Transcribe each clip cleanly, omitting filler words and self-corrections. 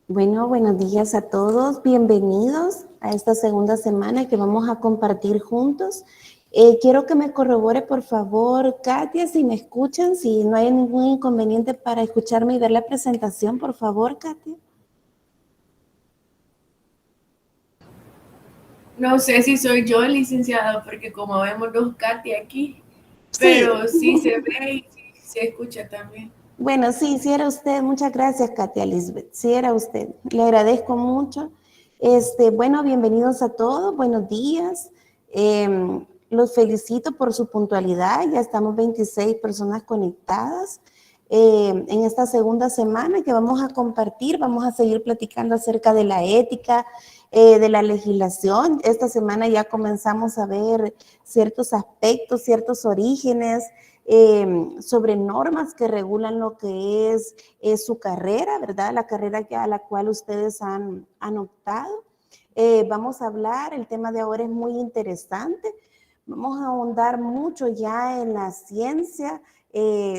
Bueno, buenos días a todos. Bienvenidos a esta segunda semana que vamos a compartir juntos. Quiero que me corrobore, por favor, Katia, si me escuchan, si no hay ningún inconveniente para escucharme y ver la presentación, por favor, Katia. No sé si soy yo, licenciada, porque como vemos dos Katy aquí, Sí. pero sí se ve y sí se escucha también. Bueno, sí, sí era usted. Muchas gracias, Katia Lisbeth. Sí era usted. Le agradezco mucho. Bueno, bienvenidos a todos. Buenos días. Los felicito por su puntualidad. Ya estamos 26 personas conectadas. En esta segunda semana que vamos a compartir, vamos a seguir platicando acerca de la ética, de la legislación. Esta semana ya comenzamos a ver ciertos aspectos, ciertos orígenes, sobre normas que regulan lo que es su carrera, ¿verdad? La carrera a la cual ustedes han optado. Vamos a hablar, el tema de ahora es muy interesante. Vamos a ahondar mucho ya en la ciencia,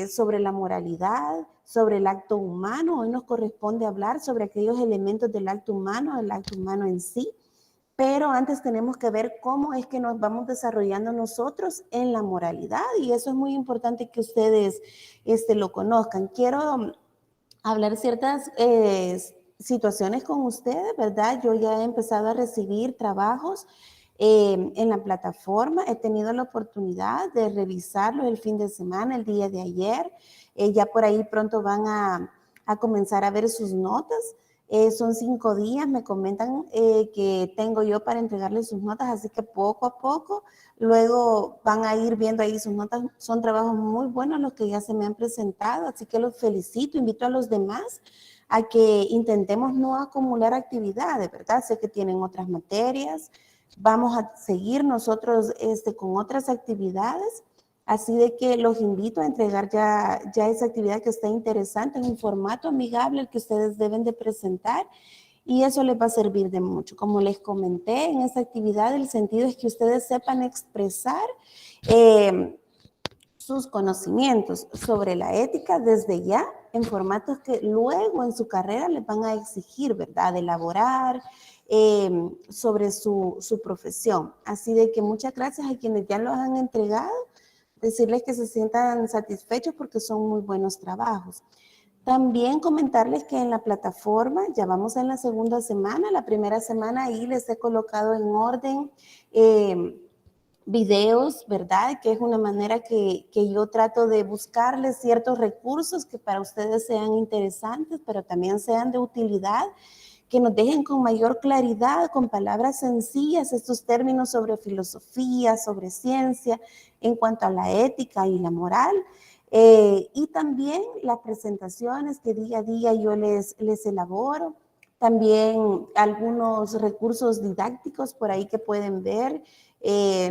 sobre la moralidad, sobre el acto humano. Hoy nos corresponde hablar sobre aquellos elementos del acto humano, el acto humano en sí. Pero antes tenemos que ver cómo es que nos vamos desarrollando nosotros en la moralidad, y eso es muy importante que ustedes lo conozcan. Quiero hablar ciertas situaciones con ustedes, ¿verdad? Yo ya he empezado a recibir trabajos en la plataforma. He tenido la oportunidad de revisarlo el fin de semana, el día de ayer. Ya por ahí pronto van a comenzar a ver sus notas. Son 5 días, me comentan que tengo yo para entregarles sus notas, así que poco a poco, luego van a ir viendo ahí sus notas. Son trabajos muy buenos los que ya se me han presentado, así que los felicito, invito a los demás a que intentemos no acumular actividades, ¿verdad? Sé que tienen otras materias, vamos a seguir nosotros con otras actividades. Así de que los invito a entregar ya esa actividad que está interesante en un formato amigable el que ustedes deben de presentar, y eso les va a servir de mucho. Como les comenté, en esa actividad el sentido es que ustedes sepan expresar eh, sus conocimientos sobre la ética desde ya, en formatos que luego en su carrera les van a exigir, ¿verdad? De elaborar sobre su profesión. Así de que muchas gracias a quienes ya los han entregado, decirles que se sientan satisfechos porque son muy buenos trabajos. También comentarles que en la plataforma, ya vamos en la segunda semana, la primera semana ahí les he colocado en orden videos, ¿verdad? Que es una manera que yo trato de buscarles ciertos recursos que para ustedes sean interesantes, pero también sean de utilidad, que nos dejen con mayor claridad, con palabras sencillas, estos términos sobre filosofía, sobre ciencia, en cuanto a la ética y la moral. Y también las presentaciones que día a día yo les elaboro. También algunos recursos didácticos por ahí que pueden ver.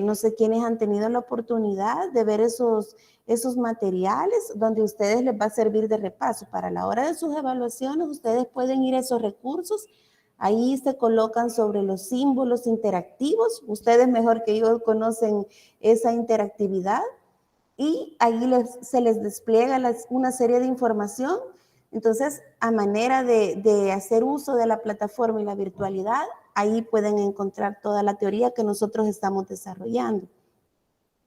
No sé quiénes han tenido la oportunidad de ver esos materiales donde a ustedes les va a servir de repaso. Para la hora de sus evaluaciones, ustedes pueden ir a esos recursos. Ahí se colocan sobre los símbolos interactivos. Ustedes mejor que yo conocen esa interactividad, y ahí se les despliega una serie de información. Entonces, a manera de hacer uso de la plataforma y la virtualidad, ahí pueden encontrar toda la teoría que nosotros estamos desarrollando.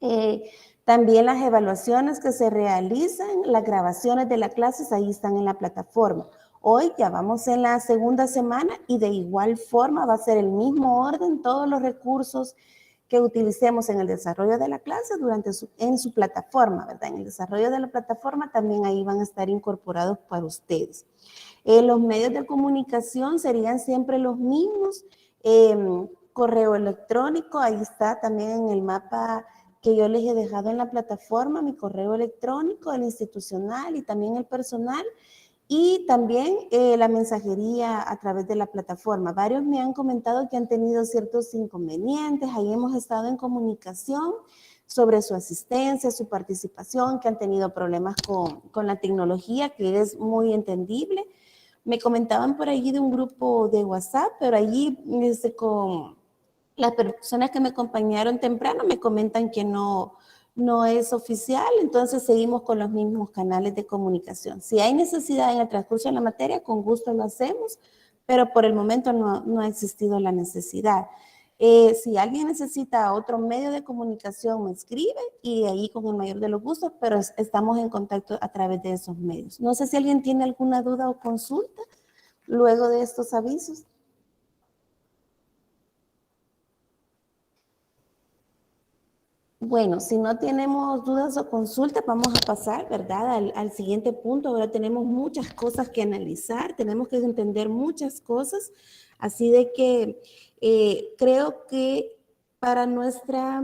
Eh, También las evaluaciones que se realizan, las grabaciones de las clases, ahí están en la plataforma. Hoy ya vamos en la segunda semana y de igual forma va a ser el mismo orden, todos los recursos que utilicemos en el desarrollo de la clase en su plataforma, ¿verdad? En el desarrollo de la plataforma también ahí van a estar incorporados para ustedes. Los medios de comunicación serían siempre los mismos. Correo electrónico, ahí está también en el mapa que yo les he dejado en la plataforma, mi correo electrónico, el institucional y también el personal, y también la mensajería a través de la plataforma. Varios me han comentado que han tenido ciertos inconvenientes, ahí hemos estado en comunicación sobre su asistencia, su participación, que han tenido problemas con la tecnología, que es muy entendible. Me comentaban por allí de un grupo de WhatsApp, pero allí con las personas que me acompañaron temprano me comentan que no es oficial, entonces seguimos con los mismos canales de comunicación. Si hay necesidad en el transcurso de la materia, con gusto lo hacemos, pero por el momento no ha existido la necesidad. Si alguien necesita otro medio de comunicación, me escribe y ahí con el mayor de los gustos, pero estamos en contacto a través de esos medios. No sé si alguien tiene alguna duda o consulta luego de estos avisos. Bueno, si no tenemos dudas o consultas, vamos a pasar, ¿verdad? Al siguiente punto. Ahora tenemos muchas cosas que analizar, tenemos que entender muchas cosas, así de que creo que para nuestra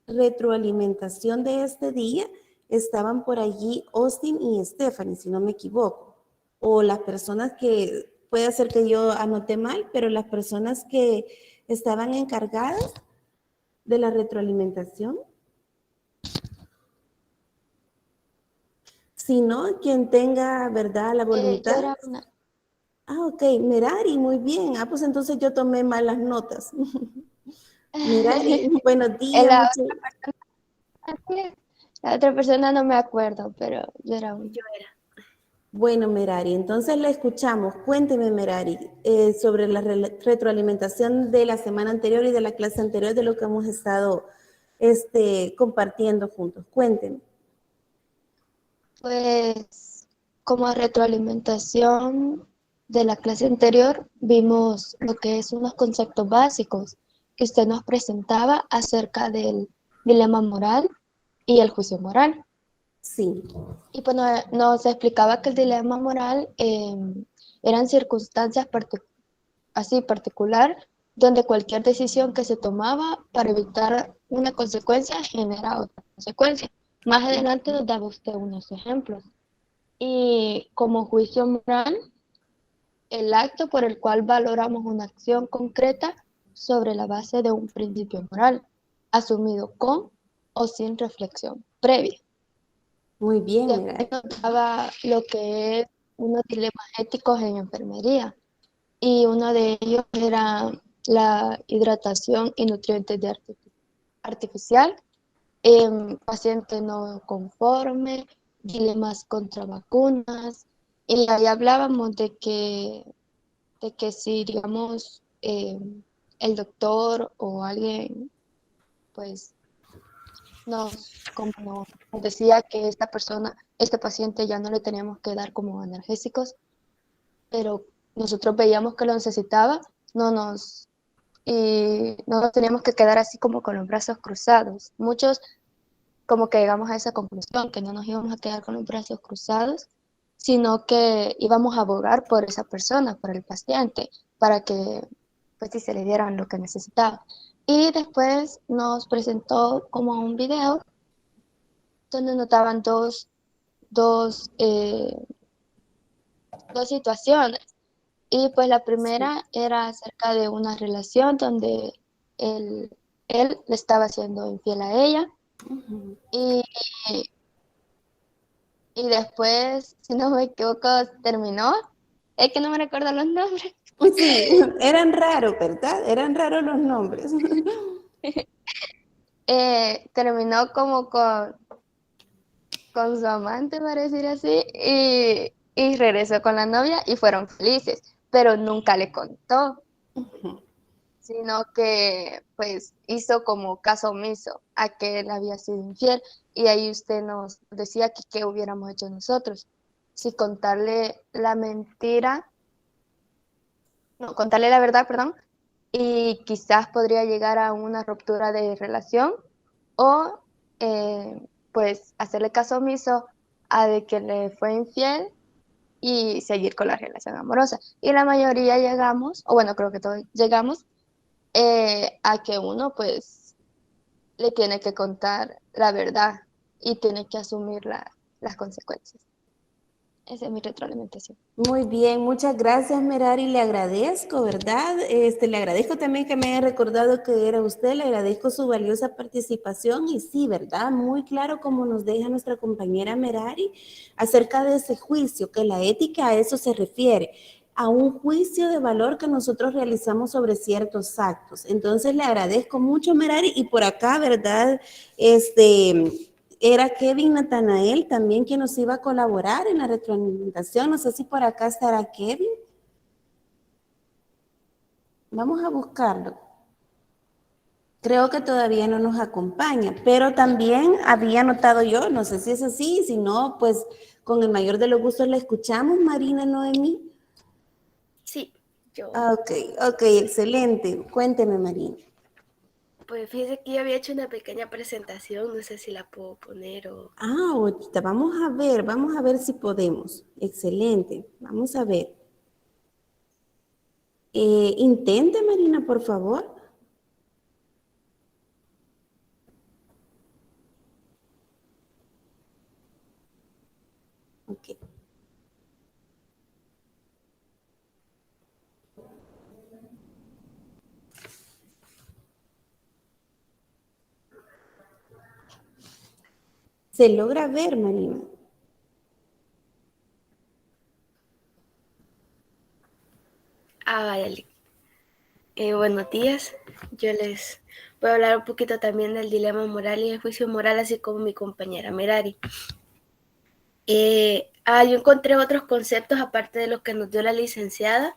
retroalimentación de este día estaban por allí Austin y Stephanie, si no me equivoco, o las personas que, puede ser que yo anoté mal, pero las personas que estaban encargadas de la retroalimentación. Si no, quien tenga, ¿verdad?, la voluntad. Yo era una. Ah, ok, Merari, muy bien. Ah, pues entonces yo tomé malas notas. Merari, buenos días. La la otra persona no me acuerdo, pero yo era una. Yo era. Bueno, Merari, entonces la escuchamos. Cuénteme, Merari, sobre la retroalimentación de la semana anterior y de la clase anterior de lo que hemos estado compartiendo juntos. Cuénteme. Pues como retroalimentación de la clase anterior, vimos lo que es unos conceptos básicos que usted nos presentaba acerca del dilema moral y el juicio moral. Sí. Y pues nos explicaba que el dilema moral eran circunstancias así particular donde cualquier decisión que se tomaba para evitar una consecuencia genera otra consecuencia. Más adelante nos daba usted unos ejemplos. Y como juicio moral, el acto por el cual valoramos una acción concreta sobre la base de un principio moral, asumido con o sin reflexión previa. Muy bien, Después Merari. nos daba lo que es unos dilemas éticos en enfermería. Y uno de ellos era la hidratación y nutrientes artificial, paciente no conforme, dilemas contra vacunas, y ahí hablábamos de que si, digamos, el doctor o alguien, pues, como nos decía que esta persona, este paciente ya no le teníamos que dar como analgésicos, pero nosotros veíamos que lo necesitaba, no nos teníamos que quedar así como con los brazos cruzados. Muchos como que llegamos a esa conclusión, que no nos íbamos a quedar con los brazos cruzados, sino que íbamos a abogar por esa persona, por el paciente, para que pues sí se le dieran lo que necesitaba. Y después nos presentó como un video donde notaban dos, eh, dos situaciones. Y pues la primera era acerca de una relación donde él, él le estaba siendo infiel a ella. Y, y después, si no me equivoco, terminó. Es que no me recuerdo los nombres. Sí, eran raros, ¿verdad? Eran raros los nombres. Terminó como con su amante, para decir así, y regresó con la novia y fueron felices, pero nunca le contó, sino que pues hizo como caso omiso a que él había sido infiel. Y ahí usted nos decía que qué hubiéramos hecho nosotros, si contarle la mentira, no, contarle la verdad, perdón, y quizás podría llegar a una ruptura de relación, o pues hacerle caso omiso a de que le fue infiel y seguir con la relación amorosa. Y la mayoría llegamos, o bueno, creo que todos llegamos, a que uno pues le tiene que contar la verdad y tiene que asumir las consecuencias. Esa es mi retroalimentación. Muy bien, muchas gracias, Merari, le agradezco, ¿verdad? Le agradezco también que me haya recordado que era usted, le agradezco su valiosa participación y sí, ¿verdad? Muy claro como nos deja nuestra compañera Merari acerca de ese juicio, que la ética a eso se refiere, a un juicio de valor que nosotros realizamos sobre ciertos actos. Entonces le agradezco mucho, Merari, y por acá, ¿verdad? Era Kevin Natanael también quien nos iba a colaborar en la retroalimentación. No sé si por acá estará Kevin. Vamos a buscarlo. Creo que todavía no nos acompaña, pero también había notado yo, no sé si es así, si no, pues con el mayor de los gustos la escuchamos, Marina Noemí. Sí, yo. Ok, ok, excelente. Cuénteme, Marina. Pues fíjese que yo había hecho una pequeña presentación, no sé si la puedo poner o... Ah, ahorita vamos a ver si podemos. Excelente, vamos a ver. Intente, Marina, por favor. Ok. ¿Se logra ver, Marina? Ah, vale. Buenos días. Yo les voy a hablar un poquito también del dilema moral y el juicio moral, así como mi compañera Merari. Yo encontré otros conceptos aparte de los que nos dio la licenciada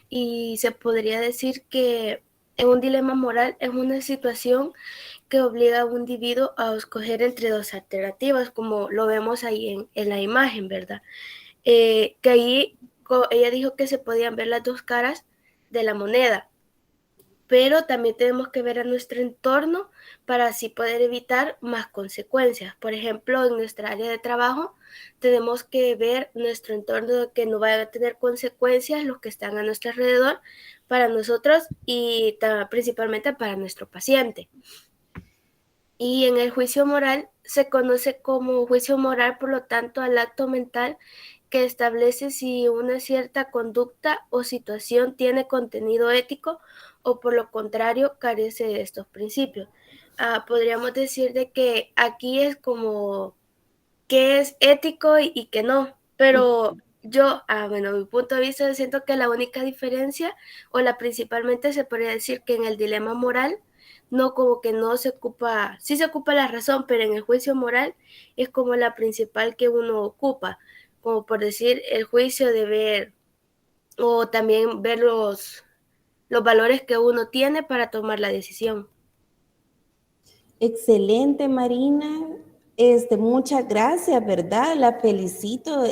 y se podría decir que en un dilema moral es una situación que obliga a un individuo a escoger entre dos alternativas, como lo vemos ahí en la imagen, ¿verdad? Que ahí ella dijo que se podían ver las dos caras de la moneda, pero también tenemos que ver a nuestro entorno para así poder evitar más consecuencias. Por ejemplo, en nuestra área de trabajo tenemos que ver nuestro entorno que no vaya a tener consecuencias los que están a nuestro alrededor para nosotros y principalmente para nuestro paciente. Y en el juicio moral se conoce como juicio moral, por lo tanto, al acto mental que establece si una cierta conducta o situación tiene contenido ético o por lo contrario carece de estos principios. Podríamos decir de que aquí es como qué es ético y qué no, pero yo, bueno, mi punto de vista, siento que la única diferencia o la principalmente se podría decir que en el dilema moral no como que no se ocupa, sí se ocupa la razón, pero en el juicio moral es como la principal que uno ocupa, como por decir el juicio de ver o también ver los valores que uno tiene para tomar la decisión. Excelente, Marina. Muchas gracias, ¿verdad? La felicito.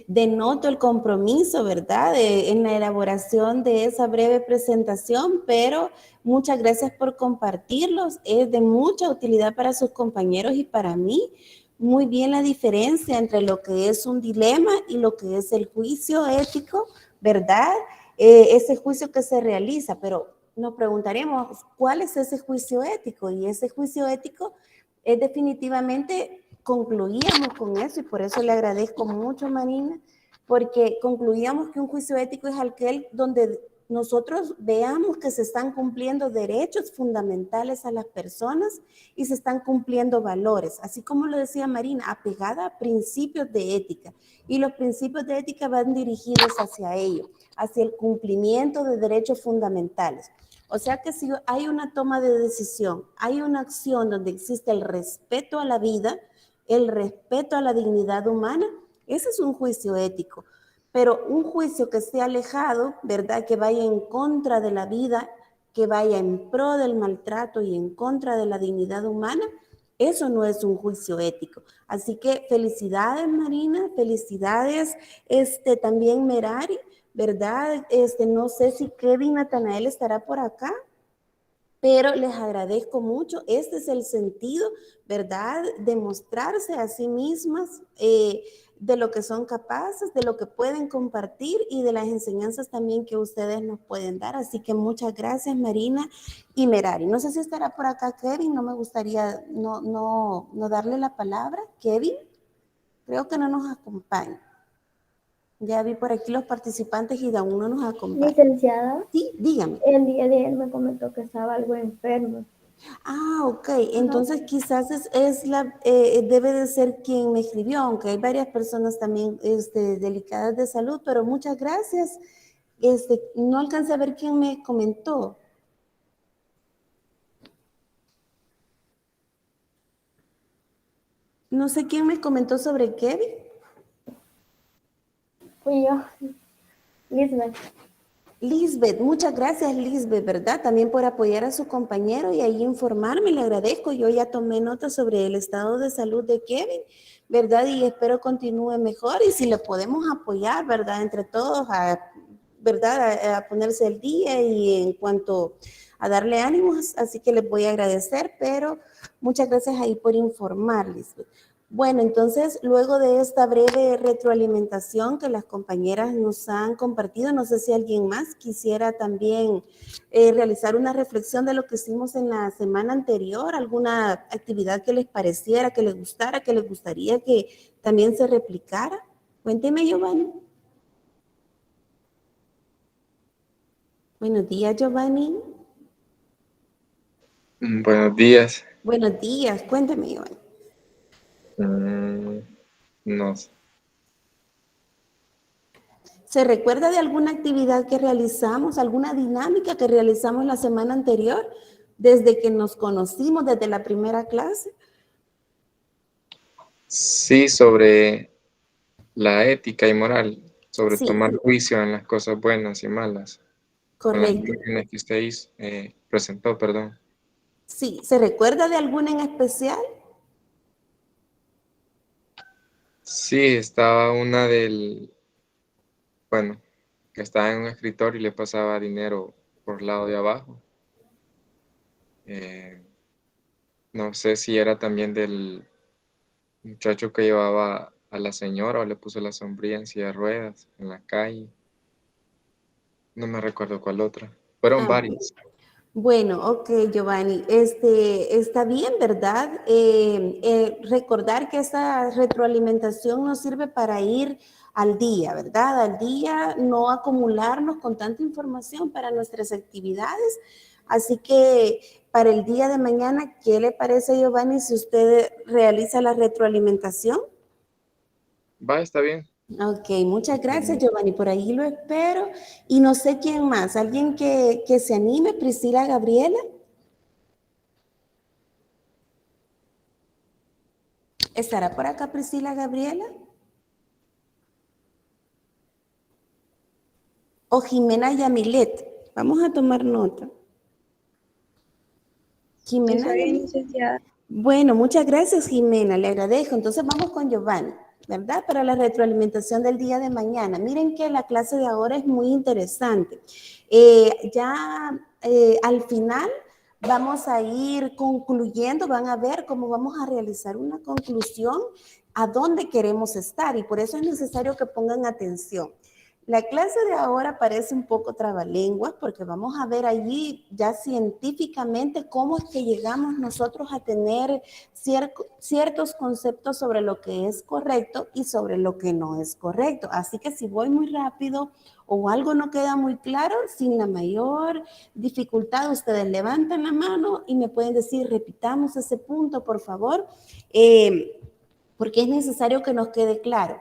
Denoto el compromiso, ¿verdad? En la elaboración de esa breve presentación, pero muchas gracias por compartirlos. Es de mucha utilidad para sus compañeros y para mí. Muy bien la diferencia entre lo que es un dilema y lo que es el juicio ético, ¿verdad? Ese juicio que se realiza, pero nos preguntaremos, ¿cuál es ese juicio ético? Y ese juicio ético es definitivamente, concluíamos con eso y por eso le agradezco mucho, Marina, porque concluíamos que un juicio ético es aquel donde nosotros veamos que se están cumpliendo derechos fundamentales a las personas y se están cumpliendo valores, así como lo decía Marina, apegada a principios de ética. Y los principios de ética van dirigidos hacia ello, hacia el cumplimiento de derechos fundamentales. O sea que si hay una toma de decisión, hay una acción donde existe el respeto a la vida, el respeto a la dignidad humana, ese es un juicio ético. Pero un juicio que esté alejado, ¿verdad? Que vaya en contra de la vida, que vaya en pro del maltrato y en contra de la dignidad humana, eso no es un juicio ético. Así que felicidades, Marina, felicidades también Merari, ¿verdad? No sé si Kevin Natanael estará por acá, pero les agradezco mucho. Este es el sentido, ¿verdad? De mostrarse a sí mismas de lo que son capaces, de lo que pueden compartir y de las enseñanzas también que ustedes nos pueden dar. Así que muchas gracias, Marina y Merari. No sé si estará por acá Kevin, no me gustaría no darle la palabra. Kevin, creo que no nos acompaña. Ya vi por aquí los participantes y de aún no nos acompaña. Licenciada, Sí, dígame. el día de ayer me comentó que estaba algo enfermo. Ah, ok. Entonces quizás debe de ser quien me escribió, aunque hay varias personas también delicadas de salud, pero muchas gracias. No alcancé a ver quién me comentó. No sé quién me comentó sobre Kevin. Fui yo, Lisbeth. Lisbeth, muchas gracias Lisbeth, ¿verdad? También por apoyar a su compañero y ahí informarme, le agradezco. Yo ya tomé nota sobre el estado de salud de Kevin, ¿verdad? Y espero continúe mejor y si le podemos apoyar, ¿verdad? Entre todos, ¿verdad? A ponerse el día y en cuanto a darle ánimos, así que les voy a agradecer, pero muchas gracias ahí por informar, Lisbeth. Bueno, entonces, luego de esta breve retroalimentación que las compañeras nos han compartido, no sé si alguien más quisiera también realizar una reflexión de lo que hicimos en la semana anterior, alguna actividad que les pareciera, que les gustara, que les gustaría que también se replicara. Cuénteme, Giovanni. Buenos días, Giovanni. Buenos días. Buenos días, cuénteme, Giovanni. No sé. ¿Se recuerda de alguna actividad que realizamos, alguna dinámica que realizamos la semana anterior, desde que nos conocimos, desde la primera clase? Sí, sobre la ética y moral, sobre Sí, tomar juicio en las cosas buenas y malas, con las correcto. imágenes que usted presentó, perdón. Sí, ¿se recuerda de alguna en especial? Sí, estaba una bueno, que estaba en un escritorio y le pasaba dinero por el lado de abajo. No sé si era también del muchacho que llevaba a la señora o le puso la sombrilla en silla de ruedas en la calle. No me recuerdo cuál otra. Fueron Bueno. varias. Bueno, ok, Giovanni, está bien, ¿verdad? Recordar que esa retroalimentación nos sirve para ir al día, ¿verdad? Al día, no acumularnos con tanta información para nuestras actividades. Así que para el día de mañana, ¿qué le parece, Giovanni, si usted realiza la retroalimentación? Va, está bien. Ok, muchas gracias, Giovanni. Por ahí lo espero. Y no sé quién más. ¿Alguien que se anime? Priscila Gabriela. ¿Estará por acá Priscila Gabriela? O Jimena Yamilet. Vamos a tomar nota. Jimena Está bien, Yamilet. licenciada. Bueno, muchas gracias, Jimena. Le agradezco. Entonces vamos con Giovanni, ¿verdad? Para la retroalimentación del día de mañana. Miren que la clase de ahora es muy interesante. Al final vamos a ir concluyendo, van a ver cómo vamos a realizar una conclusión a dónde queremos estar y por eso es necesario que pongan atención. La clase de ahora parece un poco trabalenguas porque vamos a ver allí ya científicamente cómo es que llegamos nosotros a tener ciertos conceptos sobre lo que es correcto y sobre lo que no es correcto. Así que si voy muy rápido o algo no queda muy claro, sin la mayor dificultad, ustedes levantan la mano y me pueden decir, repitamos ese punto, por favor, porque es necesario que nos quede claro.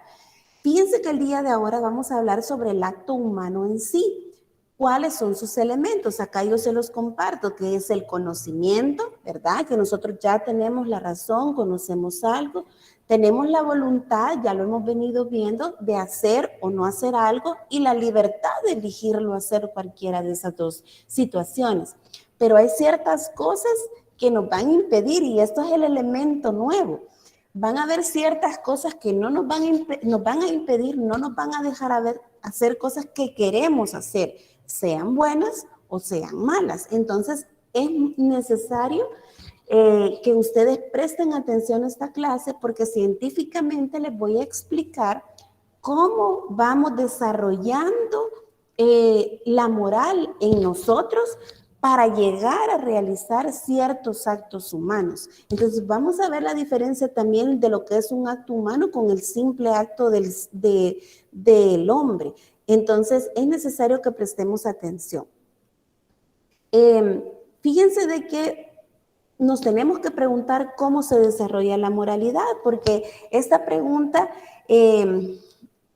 Fíjense que el día de ahora vamos a hablar sobre el acto humano en sí. ¿Cuáles son sus elementos? Acá yo se los comparto, que es el conocimiento, ¿verdad? Que nosotros ya tenemos la razón, conocemos algo, tenemos la voluntad, ya lo hemos venido viendo, de hacer o no hacer algo y la libertad de elegirlo hacer cualquiera de esas dos situaciones. Pero hay ciertas cosas que nos van a impedir y esto es el elemento nuevo. Van a haber ciertas cosas que no nos van a impedir, no nos van a dejar hacer cosas que queremos hacer, sean buenas o sean malas. Entonces, es necesario que ustedes presten atención a esta clase porque científicamente les voy a explicar cómo vamos desarrollando la moral en nosotros para llegar a realizar ciertos actos humanos. Entonces vamos a ver la diferencia también de lo que es un acto humano con el simple acto del hombre. Entonces es necesario que prestemos atención. Fíjense de que nos tenemos que preguntar cómo se desarrolla la moralidad, porque esta pregunta,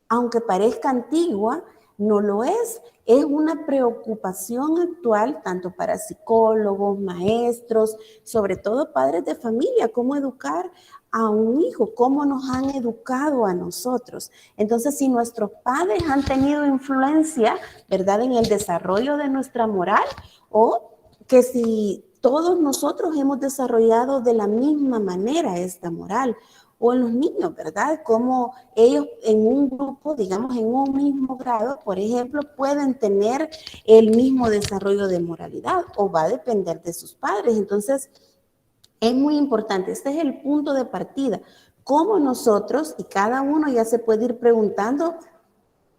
aunque parezca antigua, no lo es. Es una preocupación actual tanto para psicólogos, maestros, sobre todo padres de familia, cómo educar a un hijo, cómo nos han educado a nosotros. Entonces, si nuestros padres han tenido influencia, ¿verdad?, en el desarrollo de nuestra moral, o que si todos nosotros hemos desarrollado de la misma manera esta moral, o en los niños, ¿verdad? Como ellos en un grupo, digamos en un mismo grado, por ejemplo, pueden tener el mismo desarrollo de moralidad o va a depender de sus padres. Entonces, es muy importante. Este es el punto de partida. Cómo nosotros, y cada uno ya se puede ir preguntando,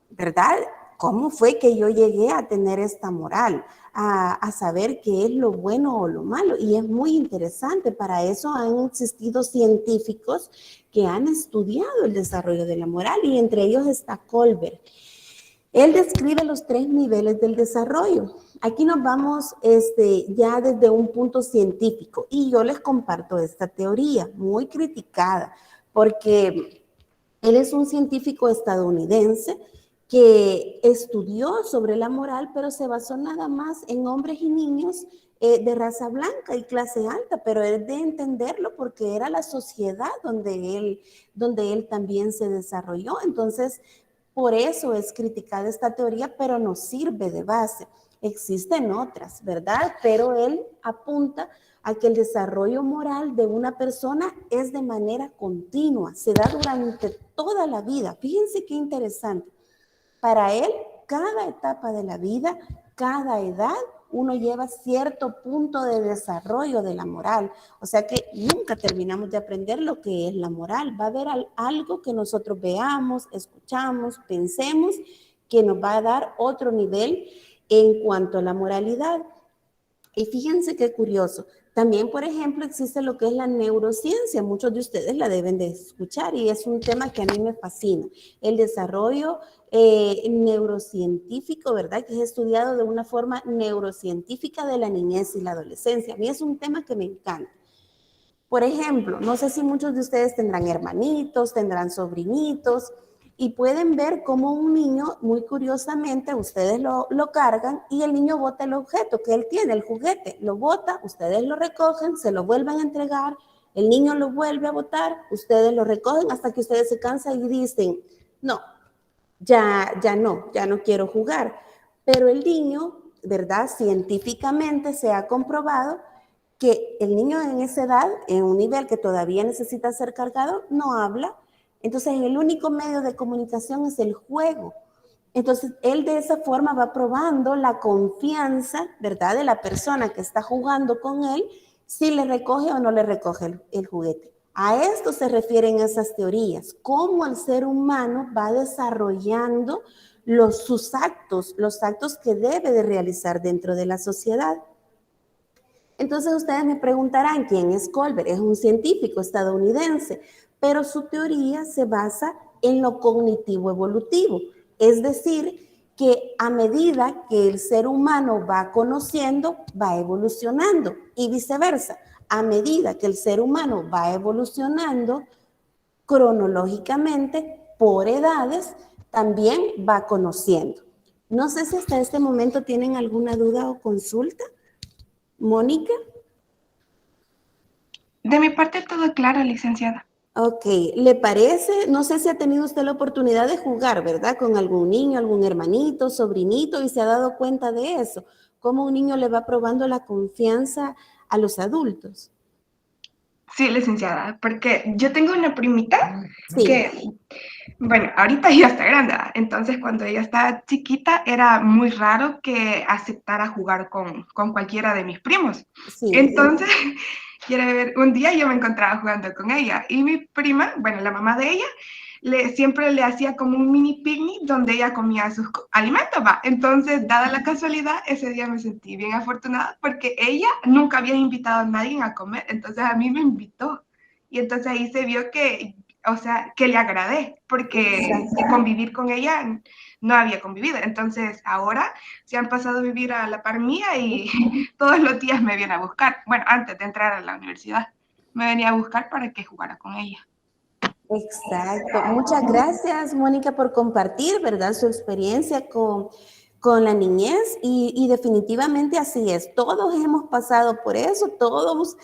¿verdad? ¿Cómo fue que yo llegué a tener esta moral? A saber qué es lo bueno o lo malo. Y es muy interesante. Para eso han existido científicos que han estudiado el desarrollo de la moral y entre ellos está Kohlberg. Él describe los 3 niveles del desarrollo. Aquí nos vamos ya desde un punto científico y yo les comparto esta teoría muy criticada porque él es un científico estadounidense que estudió sobre la moral, pero se basó nada más en hombres y niños de raza blanca y clase alta, pero es de entenderlo porque era la sociedad donde él también se desarrolló. Entonces, por eso es criticada esta teoría, pero nos sirve de base. Existen otras, ¿verdad? Pero él apunta a que el desarrollo moral de una persona es de manera continua, se da durante toda la vida. Fíjense qué interesante. Para él, cada etapa de la vida, cada edad, uno lleva cierto punto de desarrollo de la moral. O sea que nunca terminamos de aprender lo que es la moral. Va a haber algo que nosotros veamos, escuchamos, pensemos, que nos va a dar otro nivel en cuanto a la moralidad. Y fíjense qué curioso. También, por ejemplo, existe lo que es la neurociencia. Muchos de ustedes la deben de escuchar y es un tema que a mí me fascina. El desarrollo neurocientífico, ¿verdad? Que es estudiado de una forma neurocientífica de la niñez y la adolescencia. A mí es un tema que me encanta. Por ejemplo, no sé si muchos de ustedes tendrán hermanitos, tendrán sobrinitos, y pueden ver cómo un niño, muy curiosamente, ustedes lo cargan y el niño bota el objeto que él tiene, el juguete, lo bota, ustedes lo recogen, se lo vuelven a entregar, el niño lo vuelve a botar, ustedes lo recogen hasta que ustedes se cansan y dicen, no, ya no quiero jugar. Pero el niño, ¿verdad? Científicamente se ha comprobado que el niño en esa edad, en un nivel que todavía necesita ser cargado, no habla. Entonces, el único medio de comunicación es el juego. Entonces, él de esa forma va probando la confianza, ¿verdad?, de la persona que está jugando con él, si le recoge o no le recoge el juguete. A esto se refieren esas teorías, cómo el ser humano va desarrollando sus actos, los actos que debe de realizar dentro de la sociedad. Entonces ustedes me preguntarán, ¿quién es Kohlberg? Es un científico estadounidense, pero su teoría se basa en lo cognitivo evolutivo, es decir, que a medida que el ser humano va conociendo, va evolucionando y viceversa. A medida que el ser humano va evolucionando cronológicamente por edades, también va conociendo. No sé si hasta este momento tienen alguna duda o consulta. Mónica. De mi parte todo claro, licenciada. Ok, ¿le parece? No sé si ha tenido usted la oportunidad de jugar, ¿verdad? Con algún niño, algún hermanito, sobrinito y se ha dado cuenta de eso. Cómo un niño le va probando la confianza a los adultos. Sí, licenciada, porque yo tengo una primita Sí. que, bueno, ahorita ya está grande, ¿verdad? Entonces cuando ella estaba chiquita era muy raro que aceptara jugar con cualquiera de mis primos. Sí. Entonces, quiere ver, un día yo me encontraba jugando con ella y mi prima, bueno, la mamá de ella, siempre le hacía como un mini picnic donde ella comía sus alimentos, ¿va? Entonces, dada la casualidad, ese día me sentí bien afortunada porque ella nunca había invitado a nadie a comer, entonces a mí me invitó. Y entonces ahí se vio que, o sea, que le agradé porque convivir con ella no había convivido. Entonces ahora se han pasado a vivir a la par mía y todos los días me viene a buscar. Bueno, antes de entrar a la universidad, me venía a buscar para que jugara con ella. Exacto. Muchas gracias, Mónica, por compartir, ¿verdad?, su experiencia con con la niñez y definitivamente así es. Todos hemos pasado por eso, todos,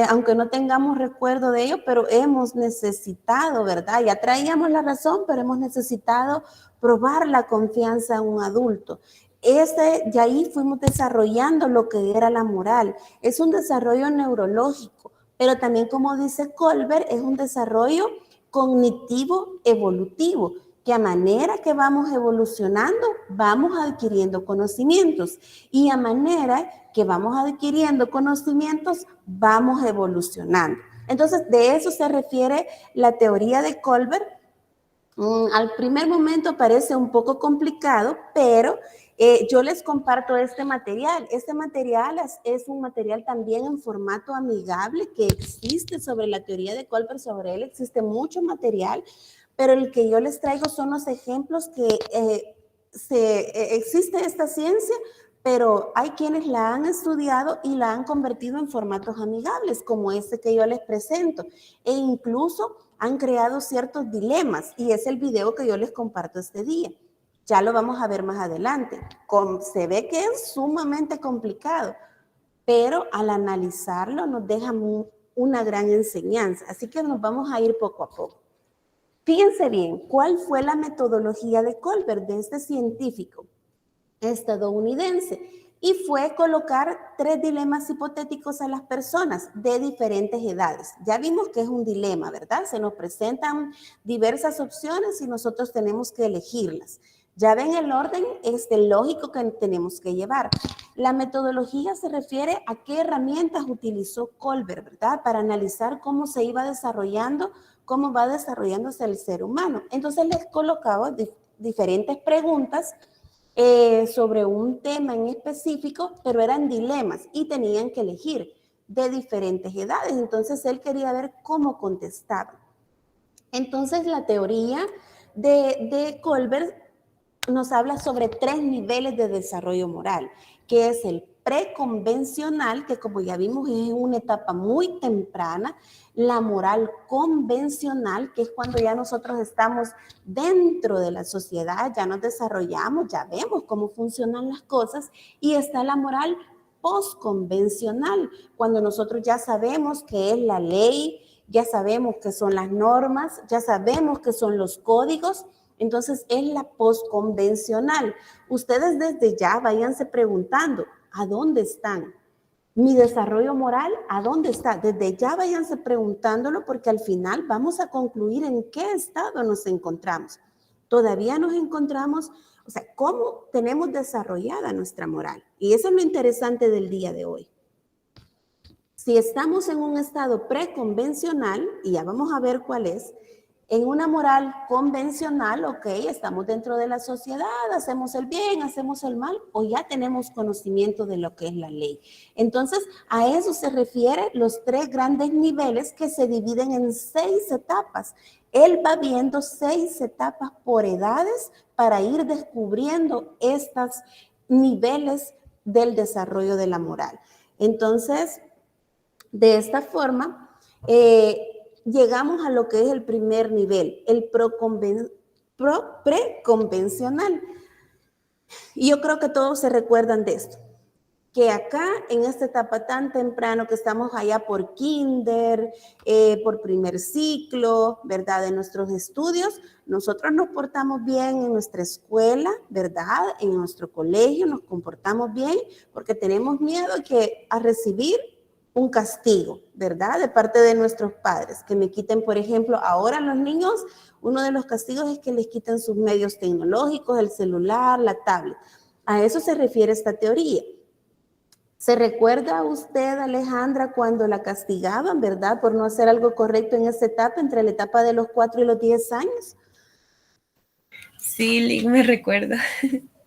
aunque no tengamos recuerdo de ello, pero hemos necesitado, ¿verdad? Ya traíamos la razón, pero hemos necesitado probar la confianza en un adulto. De ahí fuimos desarrollando lo que era la moral. Es un desarrollo neurológico, pero también, como dice Kohlberg, es un desarrollo cognitivo evolutivo, que a manera que vamos evolucionando, vamos adquiriendo conocimientos, y a manera que vamos adquiriendo conocimientos, vamos evolucionando. Entonces, de eso se refiere la teoría de Kohlberg. Al primer momento parece un poco complicado, pero yo les comparto este material. Este material es un material también en formato amigable que existe sobre la teoría de Kohlberg. Sobre él existe mucho material, pero el que yo les traigo son los ejemplos que existe esta ciencia, pero hay quienes la han estudiado y la han convertido en formatos amigables, como este que yo les presento, e incluso han creado ciertos dilemas, y es el video que yo les comparto este día. Ya lo vamos a ver más adelante. Se ve que es sumamente complicado, pero al analizarlo nos deja una gran enseñanza, así que nos vamos a ir poco a poco. Fíjense bien, ¿cuál fue la metodología de Kohlberg, de este científico estadounidense? Y fue colocar 3 dilemas hipotéticos a las personas de diferentes edades. Ya vimos que es un dilema, ¿verdad? Se nos presentan diversas opciones y nosotros tenemos que elegirlas. Ya ven el orden lógico que tenemos que llevar. La metodología se refiere a qué herramientas utilizó Kohlberg, ¿verdad? Para analizar cómo se iba desarrollando, cómo va desarrollándose el ser humano. Entonces les colocaba diferentes preguntas sobre un tema en específico, pero eran dilemas y tenían que elegir de diferentes edades. Entonces él quería ver cómo contestaban. Entonces la teoría de Kohlberg nos habla sobre 3 niveles de desarrollo moral, que es el preconvencional, que como ya vimos es en una etapa muy temprana; la moral convencional, que es cuando ya nosotros estamos dentro de la sociedad, ya nos desarrollamos, ya vemos cómo funcionan las cosas; y está la moral postconvencional, cuando nosotros ya sabemos qué es la ley, ya sabemos qué son las normas, ya sabemos qué son los códigos. Entonces es la postconvencional. Ustedes desde ya váyanse preguntando, ¿a dónde están? Mi desarrollo moral, ¿a dónde está? Desde ya váyanse preguntándolo, porque al final vamos a concluir en qué estado nos encontramos. Todavía nos encontramos, o sea, ¿cómo tenemos desarrollada nuestra moral? Y eso es lo interesante del día de hoy. Si estamos en un estado preconvencional, y ya vamos a ver cuál es, en una moral convencional, ok, estamos dentro de la sociedad, hacemos el bien, hacemos el mal, o ya tenemos conocimiento de lo que es la ley. Entonces, a eso se refiere los 3 grandes niveles, que se dividen en 6 etapas. Él va viendo 6 etapas por edades para ir descubriendo estos niveles del desarrollo de la moral. Entonces, de esta forma, llegamos a lo que es el primer nivel, el preconvencional. Y yo creo que todos se recuerdan de esto, que acá en esta etapa tan temprano, que estamos allá por kinder, por primer ciclo, ¿verdad? De nuestros estudios, nosotros nos portamos bien en nuestra escuela, ¿verdad? En nuestro colegio nos comportamos bien porque tenemos miedo a recibir un castigo, ¿verdad? De parte de nuestros padres, que me quiten, por ejemplo, ahora los niños, uno de los castigos es que les quiten sus medios tecnológicos, el celular, la tablet. A eso se refiere esta teoría. ¿Se recuerda usted, Alejandra, cuando la castigaban, verdad, por no hacer algo correcto en esa etapa, entre la etapa de los 4 y los 10 años? Sí, Lick, me recuerda.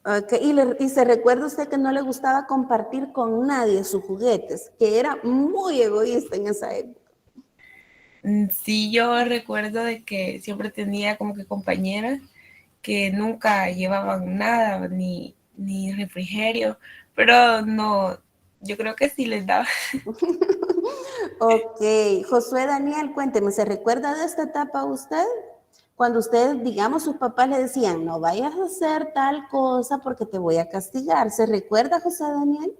Okay. Y se recuerda usted que no le gustaba compartir con nadie sus juguetes, que era muy egoísta en esa época. Sí, yo recuerdo de que siempre tenía como que compañeras que nunca llevaban nada, ni refrigerio, pero no, yo creo que sí les daba. Ok, Josué Daniel, cuénteme, ¿se recuerda de esta etapa usted? Cuando ustedes, digamos, sus papás le decían, no vayas a hacer tal cosa porque te voy a castigar. ¿Se recuerda, José Daniel?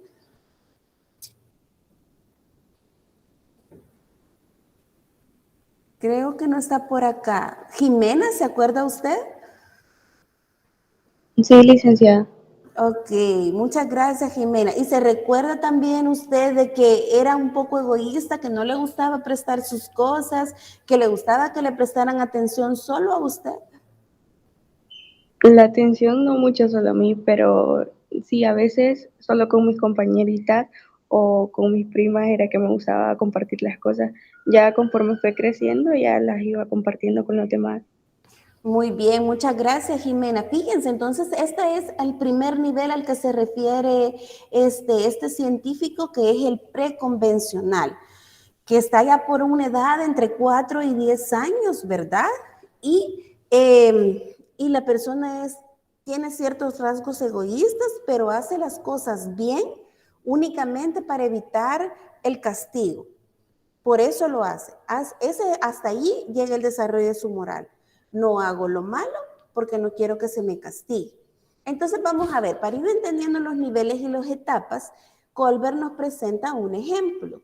Creo que no está por acá. Jimena, ¿se acuerda usted? Sí, licenciada. Ok, muchas gracias, Jimena. ¿Y se recuerda también usted de que era un poco egoísta, que no le gustaba prestar sus cosas, que le gustaba que le prestaran atención solo a usted? La atención no mucho solo a mí, pero sí, a veces solo con mis compañeritas o con mis primas era que me gustaba compartir las cosas. Ya conforme fue creciendo, ya las iba compartiendo con los demás. Muy bien, muchas gracias, Jimena. Fíjense, entonces este es el primer nivel al que se refiere este científico, que es el preconvencional, que está ya por una edad entre 4 y 10 años, ¿verdad? Y la persona tiene ciertos rasgos egoístas, pero hace las cosas bien únicamente para evitar el castigo. Por eso lo hace. Hasta ahí llega el desarrollo de su moral. No hago lo malo porque no quiero que se me castigue. Entonces vamos a ver, para ir entendiendo los niveles y las etapas, Colbert nos presenta un ejemplo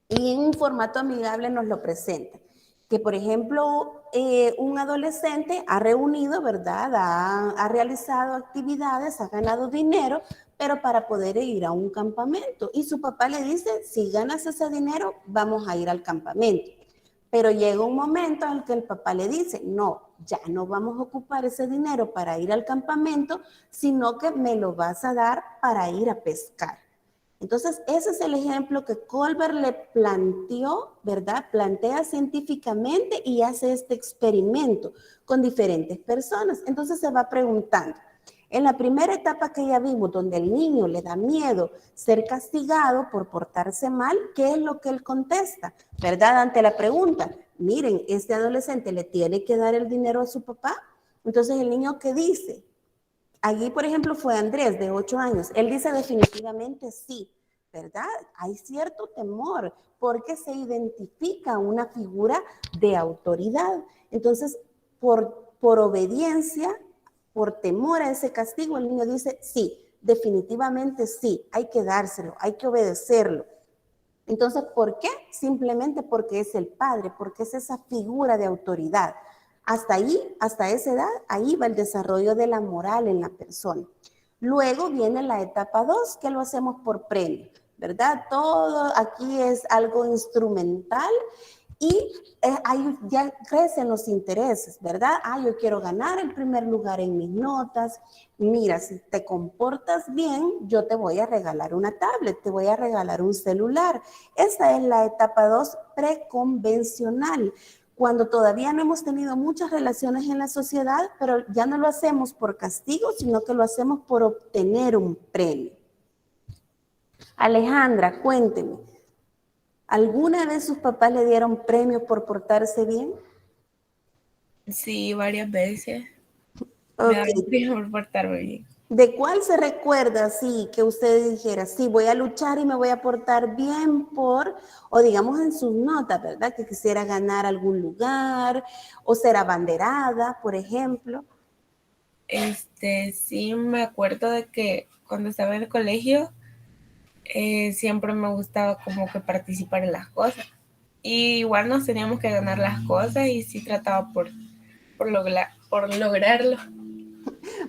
y en un formato amigable nos lo presenta. Que por ejemplo, un adolescente ha reunido, ¿verdad? Ha realizado actividades, ha ganado dinero, pero para poder ir a un campamento. Y su papá le dice, si ganas ese dinero, vamos a ir al campamento. Pero llega un momento en el que el papá le dice, no, ya no vamos a ocupar ese dinero para ir al campamento, sino que me lo vas a dar para ir a pescar. Entonces, ese es el ejemplo que Colbert le planteó, ¿verdad? Plantea científicamente y hace este experimento con diferentes personas. Entonces se va preguntando, en la primera etapa que ya vimos, donde el niño le da miedo ser castigado por portarse mal, ¿qué es lo que él contesta? ¿Verdad? Ante la pregunta, miren, este adolescente le tiene que dar el dinero a su papá. Entonces, el niño, ¿qué dice? Allí, por ejemplo, fue Andrés, de 8 años. Él dice definitivamente sí, ¿verdad? Hay cierto temor porque se identifica una figura de autoridad. Entonces, por obediencia, por temor a ese castigo, el niño dice sí, definitivamente sí, hay que dárselo, hay que obedecerlo. Entonces, ¿por qué? Simplemente porque es el padre, porque es esa figura de autoridad. Hasta ahí, hasta esa edad, ahí va el desarrollo de la moral en la persona. Luego viene la etapa 2, que lo hacemos por premio, ¿verdad? Todo aquí es algo instrumental y ahí ya crecen los intereses, ¿verdad? Yo quiero ganar el primer lugar en mis notas. Mira, si te comportas bien, yo te voy a regalar una tablet, te voy a regalar un celular. Esa es la etapa 2 preconvencional, cuando todavía no hemos tenido muchas relaciones en la sociedad, pero ya no lo hacemos por castigo, sino que lo hacemos por obtener un premio. Alejandra, cuénteme, ¿alguna vez sus papás le dieron premios por portarse bien? Sí, varias veces. Me Okay. daban premios por portarme bien. ¿De cuál se recuerda, sí, que usted dijera, sí, voy a luchar y me voy a portar bien o digamos en sus notas, ¿verdad? Que quisiera ganar algún lugar o ser abanderada, por ejemplo. Sí, me acuerdo de que cuando estaba en el colegio, siempre me gustaba como que participar en las cosas. Y igual nos teníamos que ganar las cosas y sí trataba por lograrlo.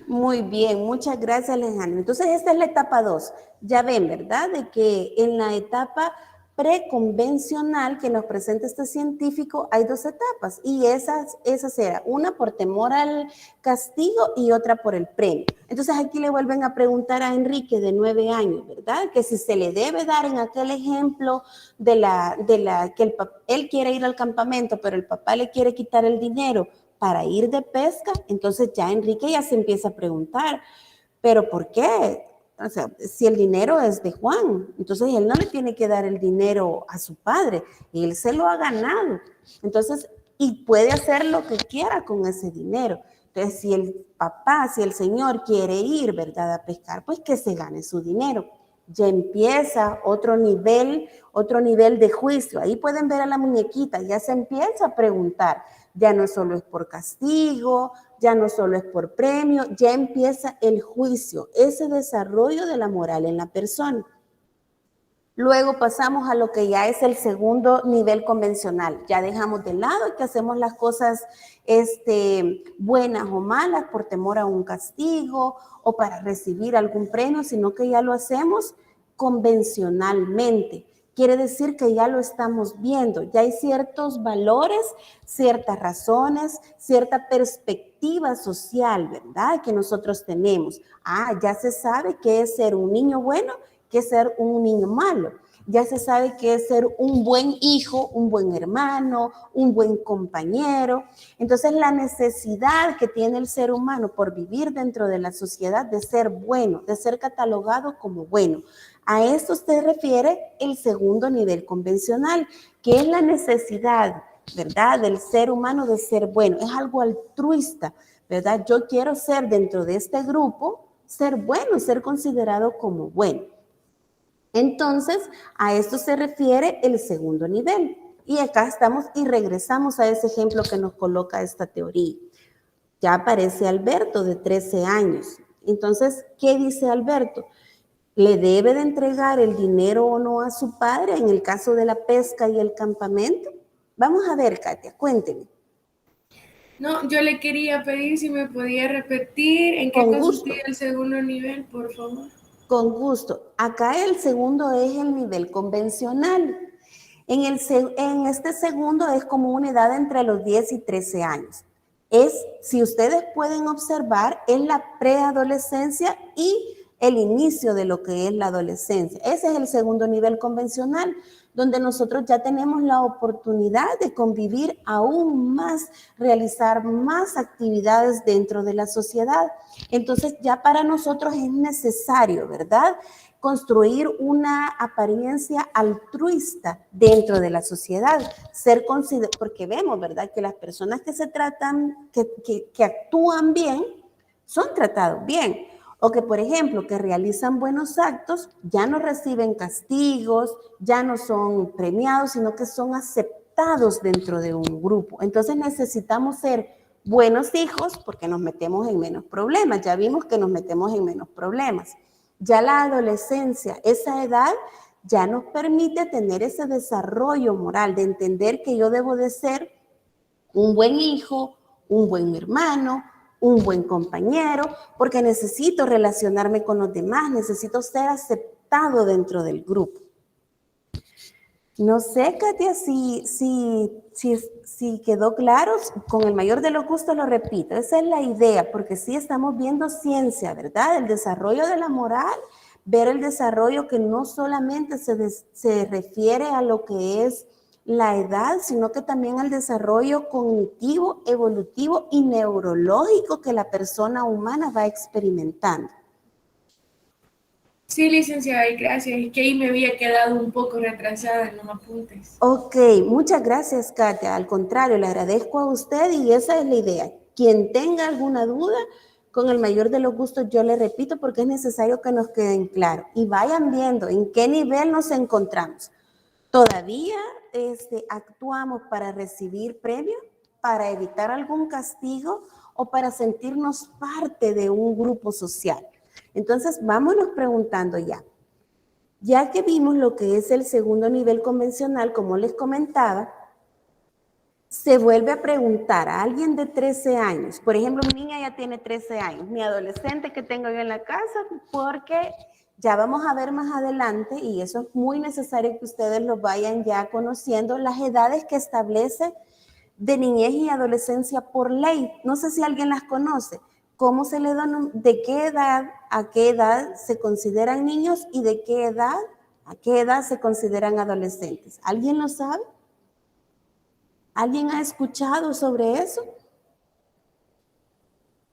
Muy bien, muchas gracias, Alejandro. Entonces, esta es la etapa 2. Ya ven, ¿verdad? De que en la etapa preconvencional que nos presenta este científico hay 2 etapas y esas eran una por temor al castigo y otra por el premio. Entonces, aquí le vuelven a preguntar a Enrique de 9 años, ¿verdad? Que si se le debe dar en aquel ejemplo de que él quiere ir al campamento, pero el papá le quiere quitar el dinero para ir de pesca. Entonces ya Enrique ya se empieza a preguntar, ¿pero por qué? O sea, si el dinero es de Juan, entonces él no le tiene que dar el dinero a su padre, él se lo ha ganado. Entonces, y puede hacer lo que quiera con ese dinero. Entonces, si el papá, si el señor quiere ir, ¿verdad?, a pescar, pues que se gane su dinero. Ya empieza otro nivel de juicio. Ahí pueden ver a la muñequita, ya se empieza a preguntar, Ya no solo es por castigo, ya no solo es por premio, ya empieza el juicio, ese desarrollo de la moral en la persona. Luego pasamos a lo que ya es el segundo nivel convencional. Ya dejamos de lado que hacemos las cosas buenas o malas por temor a un castigo o para recibir algún premio, sino que ya lo hacemos convencionalmente. Quiere decir que ya lo estamos viendo, ya hay ciertos valores, ciertas razones, cierta perspectiva social, ¿verdad? Que nosotros tenemos. Ya se sabe qué es ser un niño bueno, qué es ser un niño malo. Ya se sabe qué es ser un buen hijo, un buen hermano, un buen compañero. Entonces, la necesidad que tiene el ser humano por vivir dentro de la sociedad de ser bueno, de ser catalogado como bueno. A esto se refiere el segundo nivel convencional, que es la necesidad, ¿verdad?, del ser humano de ser bueno. Es algo altruista, ¿verdad? Yo quiero ser dentro de este grupo, ser bueno, ser considerado como bueno. Entonces, a esto se refiere el segundo nivel. Y acá estamos y regresamos a ese ejemplo que nos coloca esta teoría. Ya aparece Alberto de 13 años. Entonces, ¿qué dice Alberto? ¿Le debe de entregar el dinero o no a su padre en el caso de la pesca y el campamento? Vamos a ver, Katia, cuénteme. No, yo le quería pedir si me podía repetir en qué consistía el segundo nivel, por favor. Con gusto. Acá el segundo es el nivel convencional. En este segundo es como una edad entre los 10 y 13 años. Si ustedes pueden observar, es la preadolescencia y el inicio de lo que es la adolescencia. Ese es el segundo nivel convencional, donde nosotros ya tenemos la oportunidad de convivir aún más, realizar más actividades dentro de la sociedad. Entonces ya para nosotros es necesario, ¿verdad?, construir una apariencia altruista dentro de la sociedad, porque vemos, ¿verdad?, que las personas que se tratan, que actúan bien, son tratados bien, o que, por ejemplo, que realizan buenos actos, ya no reciben castigos, ya no son premiados, sino que son aceptados dentro de un grupo. Entonces necesitamos ser buenos hijos porque nos metemos en menos problemas. Ya vimos que nos metemos en menos problemas. Ya la adolescencia, esa edad ya nos permite tener ese desarrollo moral de entender que yo debo de ser un buen hijo, un buen hermano, un buen compañero, porque necesito relacionarme con los demás, necesito ser aceptado dentro del grupo. No sé, Katia, si quedó claro. Con el mayor de los gustos lo repito. Esa es la idea, porque sí estamos viendo ciencia, ¿verdad? El desarrollo de la moral, ver el desarrollo que no solamente se refiere a lo que es la edad, sino que también al desarrollo cognitivo, evolutivo y neurológico que la persona humana va experimentando. Sí, licenciada, y gracias. Es que ahí me había quedado un poco retrasada en los apuntes. Ok, muchas gracias, Katia. Al contrario, le agradezco a usted y esa es la idea. Quien tenga alguna duda, con el mayor de los gustos yo le repito porque es necesario que nos queden claros y vayan viendo en qué nivel nos encontramos. ¿Todavía actuamos para recibir premios, para evitar algún castigo o para sentirnos parte de un grupo social? Entonces, vámonos preguntando ya. Ya que vimos lo que es el segundo nivel convencional, como les comentaba, se vuelve a preguntar a alguien de 13 años. Por ejemplo, mi niña ya tiene 13 años, mi adolescente que tengo yo en la casa, porque ya vamos a ver más adelante, y eso es muy necesario que ustedes lo vayan ya conociendo, las edades que establece de niñez y adolescencia por ley. No sé si alguien las conoce. ¿Cómo se le dan, de qué edad a qué edad se consideran niños y de qué edad a qué edad se consideran adolescentes? ¿Alguien lo sabe? ¿Alguien ha escuchado sobre eso?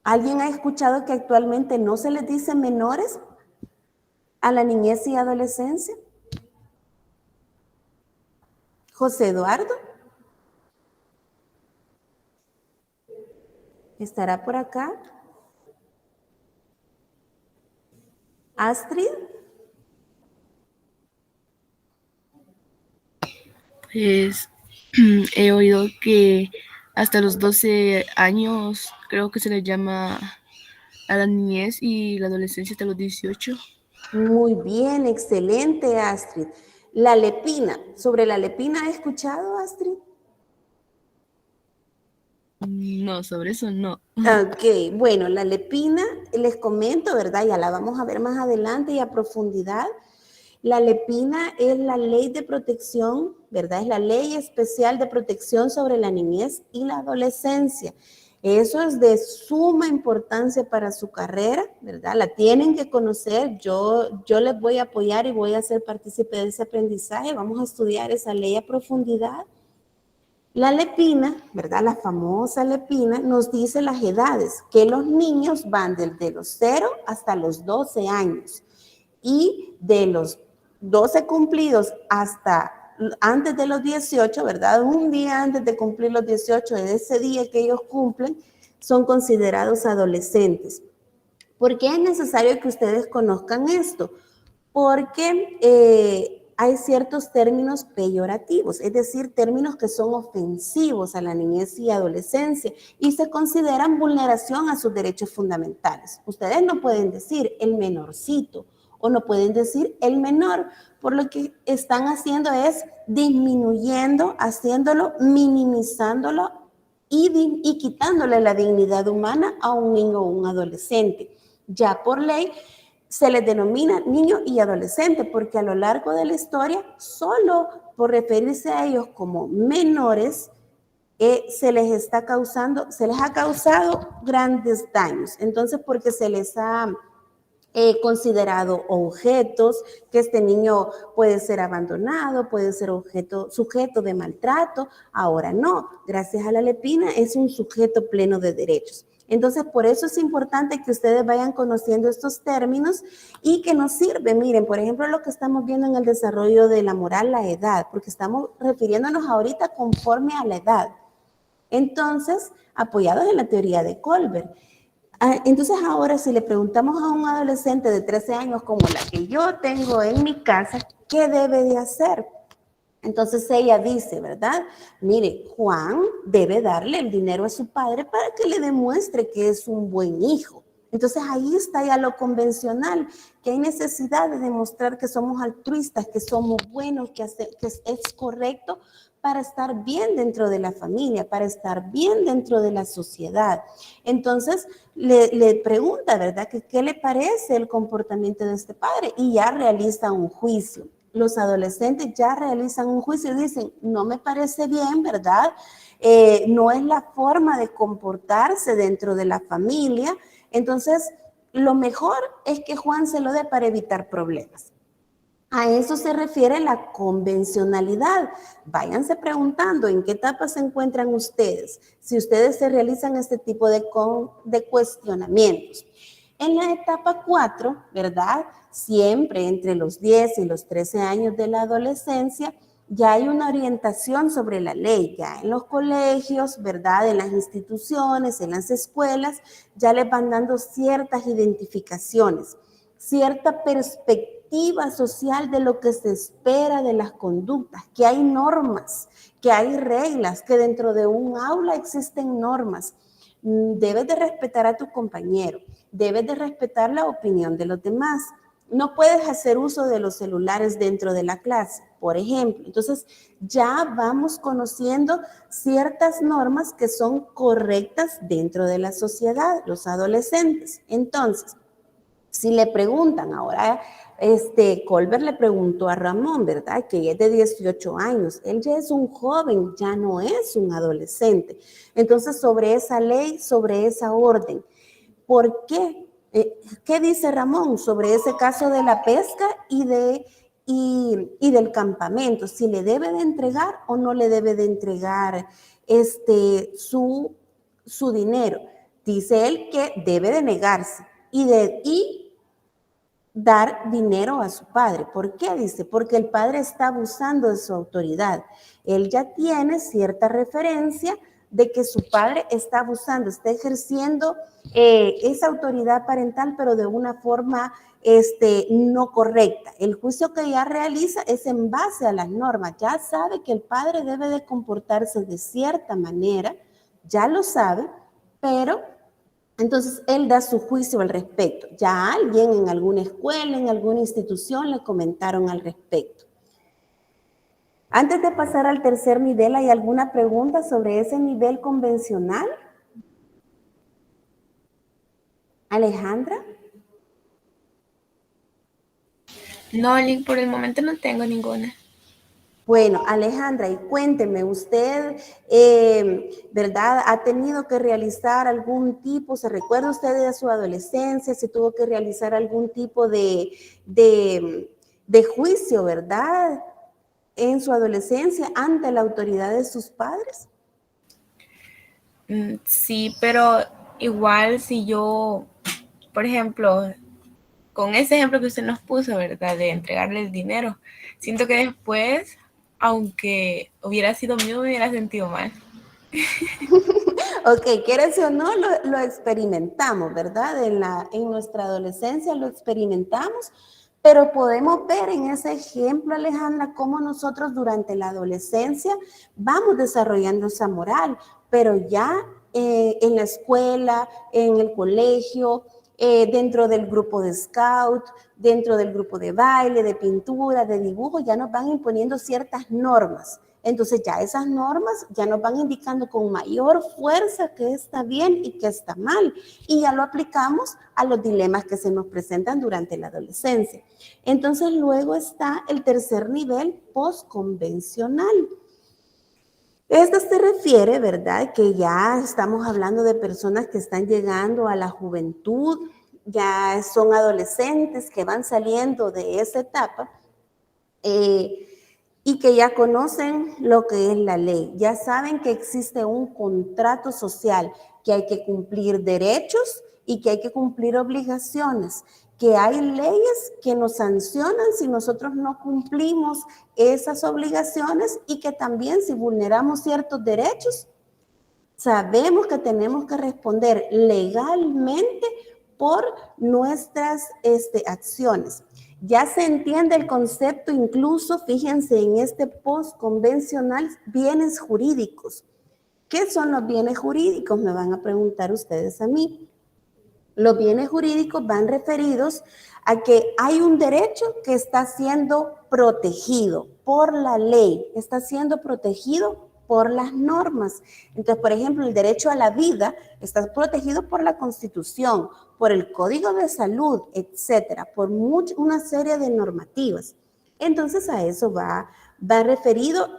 ¿Alguien ha escuchado que actualmente no se les dice menores a la niñez y adolescencia? ¿José Eduardo? ¿Estará por acá? ¿Astrid? Pues he oído que hasta los 12 años, creo que se le llama a la niñez, y la adolescencia hasta los 18. Muy bien, excelente, Astrid. La lepina, ¿sobre la lepina ha escuchado, Astrid? No, sobre eso no. Ok, bueno, la lepina, les comento, ¿verdad? Ya la vamos a ver más adelante y a profundidad. La lepina es la ley de protección, ¿verdad? Es la ley especial de protección sobre la niñez y la adolescencia. Eso es de suma importancia para su carrera, ¿verdad? La tienen que conocer. Yo les voy a apoyar y voy a ser partícipe de ese aprendizaje. Vamos a estudiar esa ley a profundidad. La lepina, ¿verdad? La famosa lepina nos dice las edades, que los niños van desde los 0 hasta los 12 años y de los 12 cumplidos hasta antes de los 18, ¿verdad? Un día antes de cumplir los 18, de ese día que ellos cumplen, son considerados adolescentes. ¿Por qué es necesario que ustedes conozcan esto? Porque hay ciertos términos peyorativos, es decir, términos que son ofensivos a la niñez y adolescencia y se consideran vulneración a sus derechos fundamentales. Ustedes no pueden decir el menorcito o no pueden decir el menor, por lo que están haciendo es disminuyendo, haciéndolo, minimizándolo y quitándole la dignidad humana a un niño o un adolescente. Ya por ley se les denomina niño y adolescente porque a lo largo de la historia, solo por referirse a ellos como menores, se les ha causado grandes daños. Entonces, porque se les ha considerado objetos, que este niño puede ser abandonado, puede ser sujeto de maltrato. Ahora no, gracias a la lepina es un sujeto pleno de derechos. Entonces, por eso es importante que ustedes vayan conociendo estos términos y que nos sirve. Miren, por ejemplo, lo que estamos viendo en el desarrollo de la moral, la edad, porque estamos refiriéndonos ahorita conforme a la edad. Entonces, apoyados en la teoría de Colbert. Entonces ahora si le preguntamos a un adolescente de 13 años como la que yo tengo en mi casa, ¿qué debe de hacer? Entonces ella dice, ¿verdad? Mire, Juan debe darle el dinero a su padre para que le demuestre que es un buen hijo. Entonces ahí está ya lo convencional, que hay necesidad de demostrar que somos altruistas, que somos buenos, que es correcto para estar bien dentro de la familia, para estar bien dentro de la sociedad. Entonces le pregunta, ¿verdad? Que ¿qué le parece el comportamiento de este padre? Y ya realiza un juicio. Los adolescentes ya realizan un juicio y dicen, no me parece bien, ¿verdad? No es la forma de comportarse dentro de la familia. Entonces, lo mejor es que Juan se lo dé para evitar problemas. A eso se refiere la convencionalidad. Váyanse preguntando en qué etapa se encuentran ustedes, si ustedes se realizan este tipo de cuestionamientos. En la etapa 4, ¿verdad? Siempre entre los 10 y los 13 años de la adolescencia, ya hay una orientación sobre la ley, ya en los colegios, ¿verdad? En las instituciones, en las escuelas, ya les van dando ciertas identificaciones, cierta perspectiva social de lo que se espera de las conductas, que hay normas, que hay reglas, que dentro de un aula existen normas. Debes de respetar a tu compañero, debes de respetar la opinión de los demás. No puedes hacer uso de los celulares dentro de la clase, por ejemplo. Entonces, ya vamos conociendo ciertas normas que son correctas dentro de la sociedad, los adolescentes. Entonces, si le preguntan ahora, Colbert le preguntó a Ramón, ¿verdad? Que es de 18 años. Él ya es un joven, ya no es un adolescente. Entonces, sobre esa ley, sobre esa orden, ¿por qué? ¿Qué dice Ramón sobre ese caso de la pesca y del campamento? Si le debe de entregar o no le debe de entregar su dinero. Dice él que debe de negarse y dar dinero a su padre. ¿Por qué? Dice, porque el padre está abusando de su autoridad. Él ya tiene cierta referencia de que su padre está abusando, está ejerciendo esa autoridad parental, pero de una forma no correcta. El juicio que ya realiza es en base a las normas. Ya sabe que el padre debe de comportarse de cierta manera, ya lo sabe, pero entonces él da su juicio al respecto. Ya alguien en alguna escuela, en alguna institución le comentaron al respecto. Antes de pasar al tercer nivel, ¿hay alguna pregunta sobre ese nivel convencional? Alejandra. No, Link, por el momento no tengo ninguna. Bueno, Alejandra, y cuénteme, usted, ¿verdad? ¿Ha tenido que realizar algún tipo, se recuerda usted de su adolescencia, si tuvo que realizar algún tipo de juicio, ¿verdad? En su adolescencia ante la autoridad de sus padres? Sí, pero igual si yo, por ejemplo, con ese ejemplo que usted nos puso, ¿verdad? De entregarle el dinero, siento que después, aunque hubiera sido mío, me hubiera sentido mal. Ok, quieres o no, lo experimentamos, ¿verdad? En nuestra adolescencia lo experimentamos, pero podemos ver en ese ejemplo, Alejandra, cómo nosotros durante la adolescencia vamos desarrollando esa moral, pero ya en la escuela, en el colegio, dentro del grupo de scout, dentro del grupo de baile, de pintura, de dibujo, ya nos van imponiendo ciertas normas. Entonces ya esas normas ya nos van indicando con mayor fuerza qué está bien y qué está mal. Y ya lo aplicamos a los dilemas que se nos presentan durante la adolescencia. Entonces luego está el tercer nivel postconvencional. Esto se refiere, ¿verdad? Que ya estamos hablando de personas que están llegando a la juventud, ya son adolescentes que van saliendo de esa etapa. Y que ya conocen lo que es la ley, ya saben que existe un contrato social, que hay que cumplir derechos y que hay que cumplir obligaciones, que hay leyes que nos sancionan si nosotros no cumplimos esas obligaciones y que también si vulneramos ciertos derechos, sabemos que tenemos que responder legalmente por nuestras acciones. Ya se entiende el concepto, incluso, fíjense, en este postconvencional, bienes jurídicos. ¿Qué son los bienes jurídicos? Me van a preguntar ustedes a mí. Los bienes jurídicos van referidos a que hay un derecho que está siendo protegido por la ley, está siendo protegido por las normas. Entonces, por ejemplo, el derecho a la vida está protegido por la Constitución, por el Código de Salud, etcétera, por una serie de normativas. Entonces, a eso va referido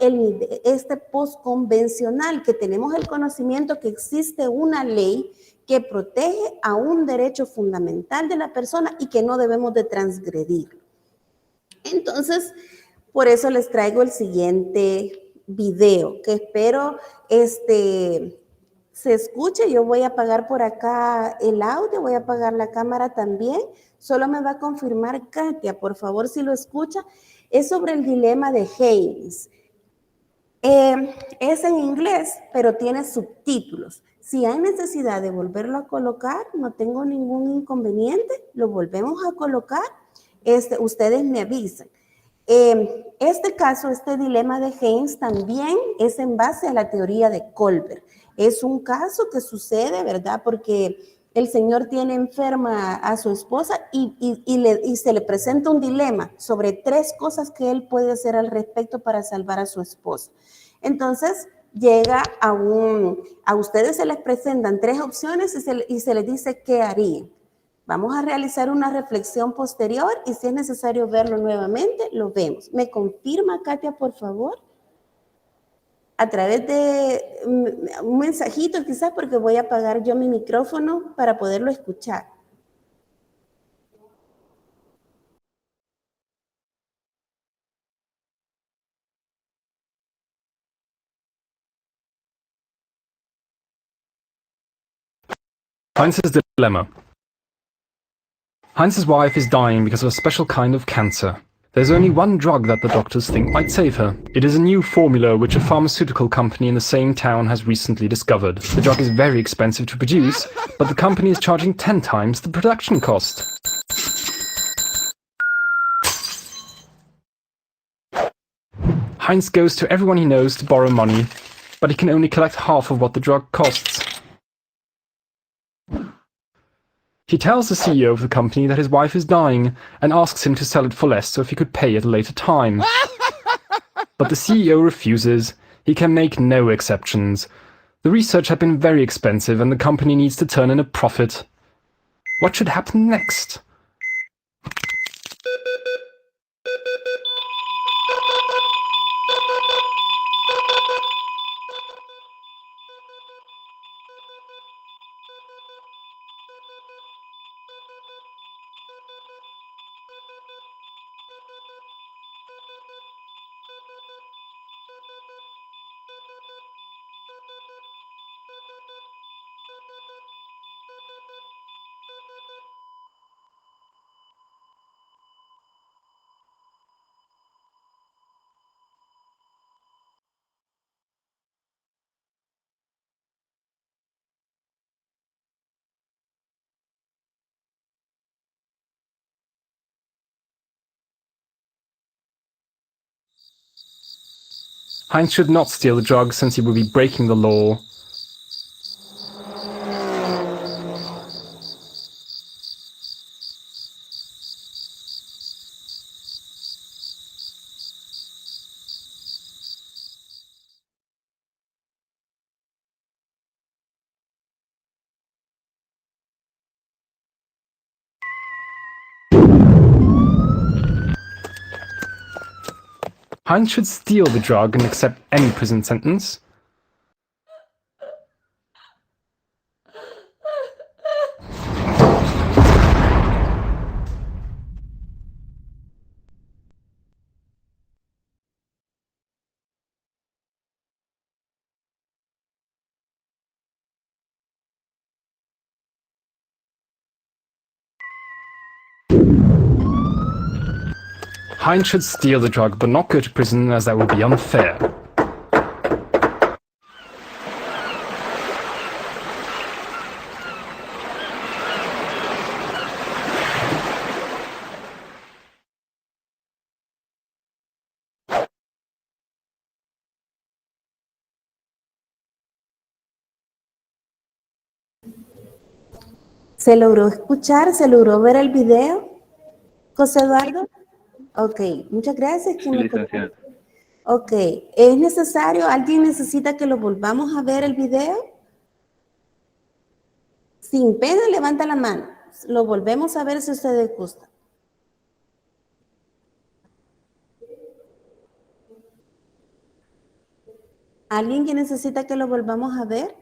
este postconvencional, que tenemos el conocimiento que existe una ley que protege a un derecho fundamental de la persona y que no debemos de transgredir. Entonces, por eso les traigo el siguiente video, que espero se escuche. Yo voy a apagar por acá el audio, voy a apagar la cámara también. Solo me va a confirmar Katia, por favor, si lo escucha. Es sobre el dilema de Haynes. Es en inglés, pero tiene subtítulos. Si hay necesidad de volverlo a colocar, no tengo ningún inconveniente, lo volvemos a colocar. Ustedes me avisan. Este caso, este dilema de Haynes también es en base a la teoría de Colbert. Es un caso que sucede, ¿verdad? Porque el señor tiene enferma a su esposa y se le presenta un dilema sobre 3 cosas que él puede hacer al respecto para salvar a su esposa. Entonces, llega a ustedes se les presentan 3 opciones y se les dice qué harían. Vamos a realizar una reflexión posterior y si es necesario verlo nuevamente, lo vemos. ¿Me confirma, Katia, por favor? A través de un mensajito quizás, porque voy a apagar yo mi micrófono para poderlo escuchar. Heinz's dilemma. Heinz's wife is dying because of a special kind of cancer. There's only one drug that the doctors think might save her. It is a new formula which a pharmaceutical company in the same town has recently discovered. The drug is very expensive to produce, but the company is charging 10 times the production cost. Heinz goes to everyone he knows to borrow money, but he can only collect half of what the drug costs. He tells the CEO of the company that his wife is dying and asks him to sell it for less so if he could pay at a later time. But the CEO refuses. He can make no exceptions. The research had been very expensive and the company needs to turn in a profit. What should happen next? Heinz should not steal the drug since he would be breaking the law. Heinz should steal the drug and accept any prison sentence. Heinz should steal the drug but not go to prison as that would be unfair. ¿Se logró escuchar? ¿Se logró ver el video, José Eduardo? Ok, muchas gracias. Sí, licenciada. Ok, ¿es necesario? ¿Alguien necesita que lo volvamos a ver el video? Sin pena, levanta la mano. Lo volvemos a ver si a ustedes gusta. ¿Alguien que necesita que lo volvamos a ver?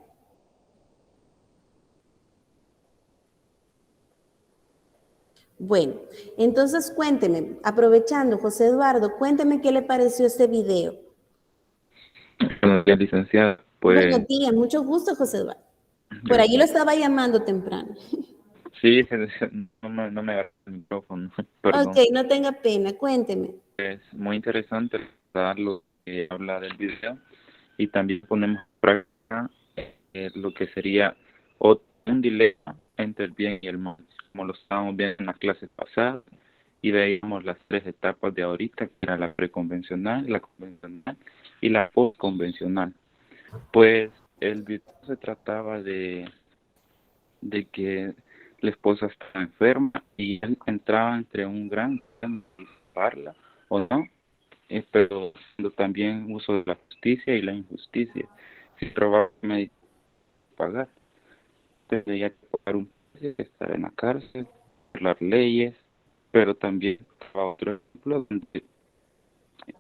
Bueno, entonces cuénteme, aprovechando, José Eduardo, cuénteme qué le pareció este video. Buenos días, licenciada. Pues, Buenos días, mucho gusto, José Eduardo. Por ahí lo estaba llamando temprano. sí, no me agarré el micrófono, perdón. Ok, no tenga pena, cuénteme. Es muy interesante lo que habla del video y también ponemos en práctica lo que sería un dilema entre el bien y el mal, como lo estábamos viendo en la clase pasada y veíamos las tres etapas de ahorita, que era la preconvencional, la convencional y la postconvencional. Pues el video se trataba de que la esposa estaba enferma y él entraba entre un gran dilema de salvarla o no, pero haciendo también uso de la justicia y la injusticia. Si robaba pagar, tendría que pagar un precio, estar en la cárcel, por las leyes, pero también otro ejemplo donde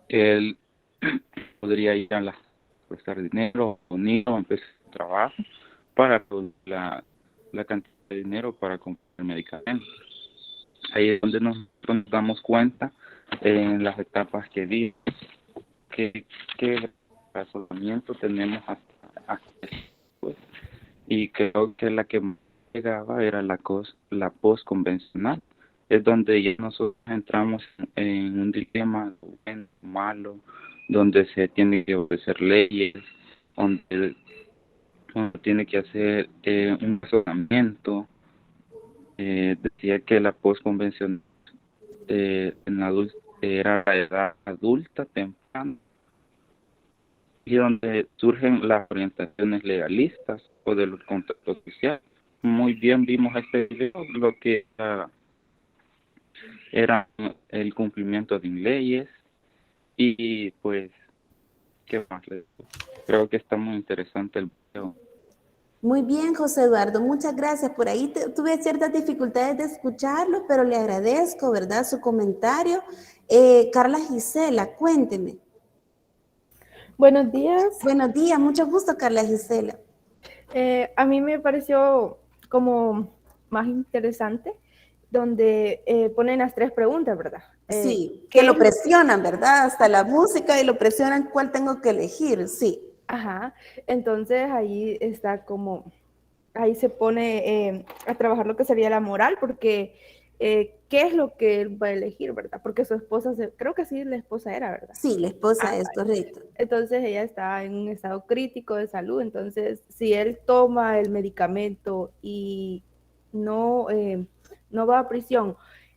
él podría ir a prestar dinero o empezar un trabajo para la cantidad de dinero para comprar medicamentos. Ahí es donde nosotros nos damos cuenta en las etapas que di que razonamiento tenemos hasta pues, y creo que la que más llegaba era la postconvencional, es donde ya nosotros entramos en un dilema bueno, malo, donde se tiene que obedecer leyes, donde uno tiene que hacer un razonamiento. Decía que la postconvencional en era la edad adulta temprana, y donde surgen las orientaciones legalistas o de los contactos sociales. Muy bien vimos este video, lo que era el cumplimiento de leyes y pues, ¿qué más les digo? Creo que está muy interesante el video. Muy bien, José Eduardo, muchas gracias. Por ahí tuve ciertas dificultades de escucharlo, pero le agradezco, ¿verdad?, su comentario. Carla Gisela, cuénteme. Buenos días. Buenos días, mucho gusto, Carla Gisela. A mí me pareció como más interesante donde ponen las 3 preguntas, ¿verdad? Sí, que lo presionan, ¿verdad? Hasta la música y lo presionan cuál tengo que elegir, sí. Ajá, entonces ahí está como, ahí se pone a trabajar lo que sería la moral, porque ¿qué es lo que él va a elegir, verdad? Porque su esposa, creo que sí, la esposa era, ¿verdad? Sí, la esposa es correcto. Entonces ella está en un estado crítico de salud, entonces si él toma el medicamento y no va a prisión,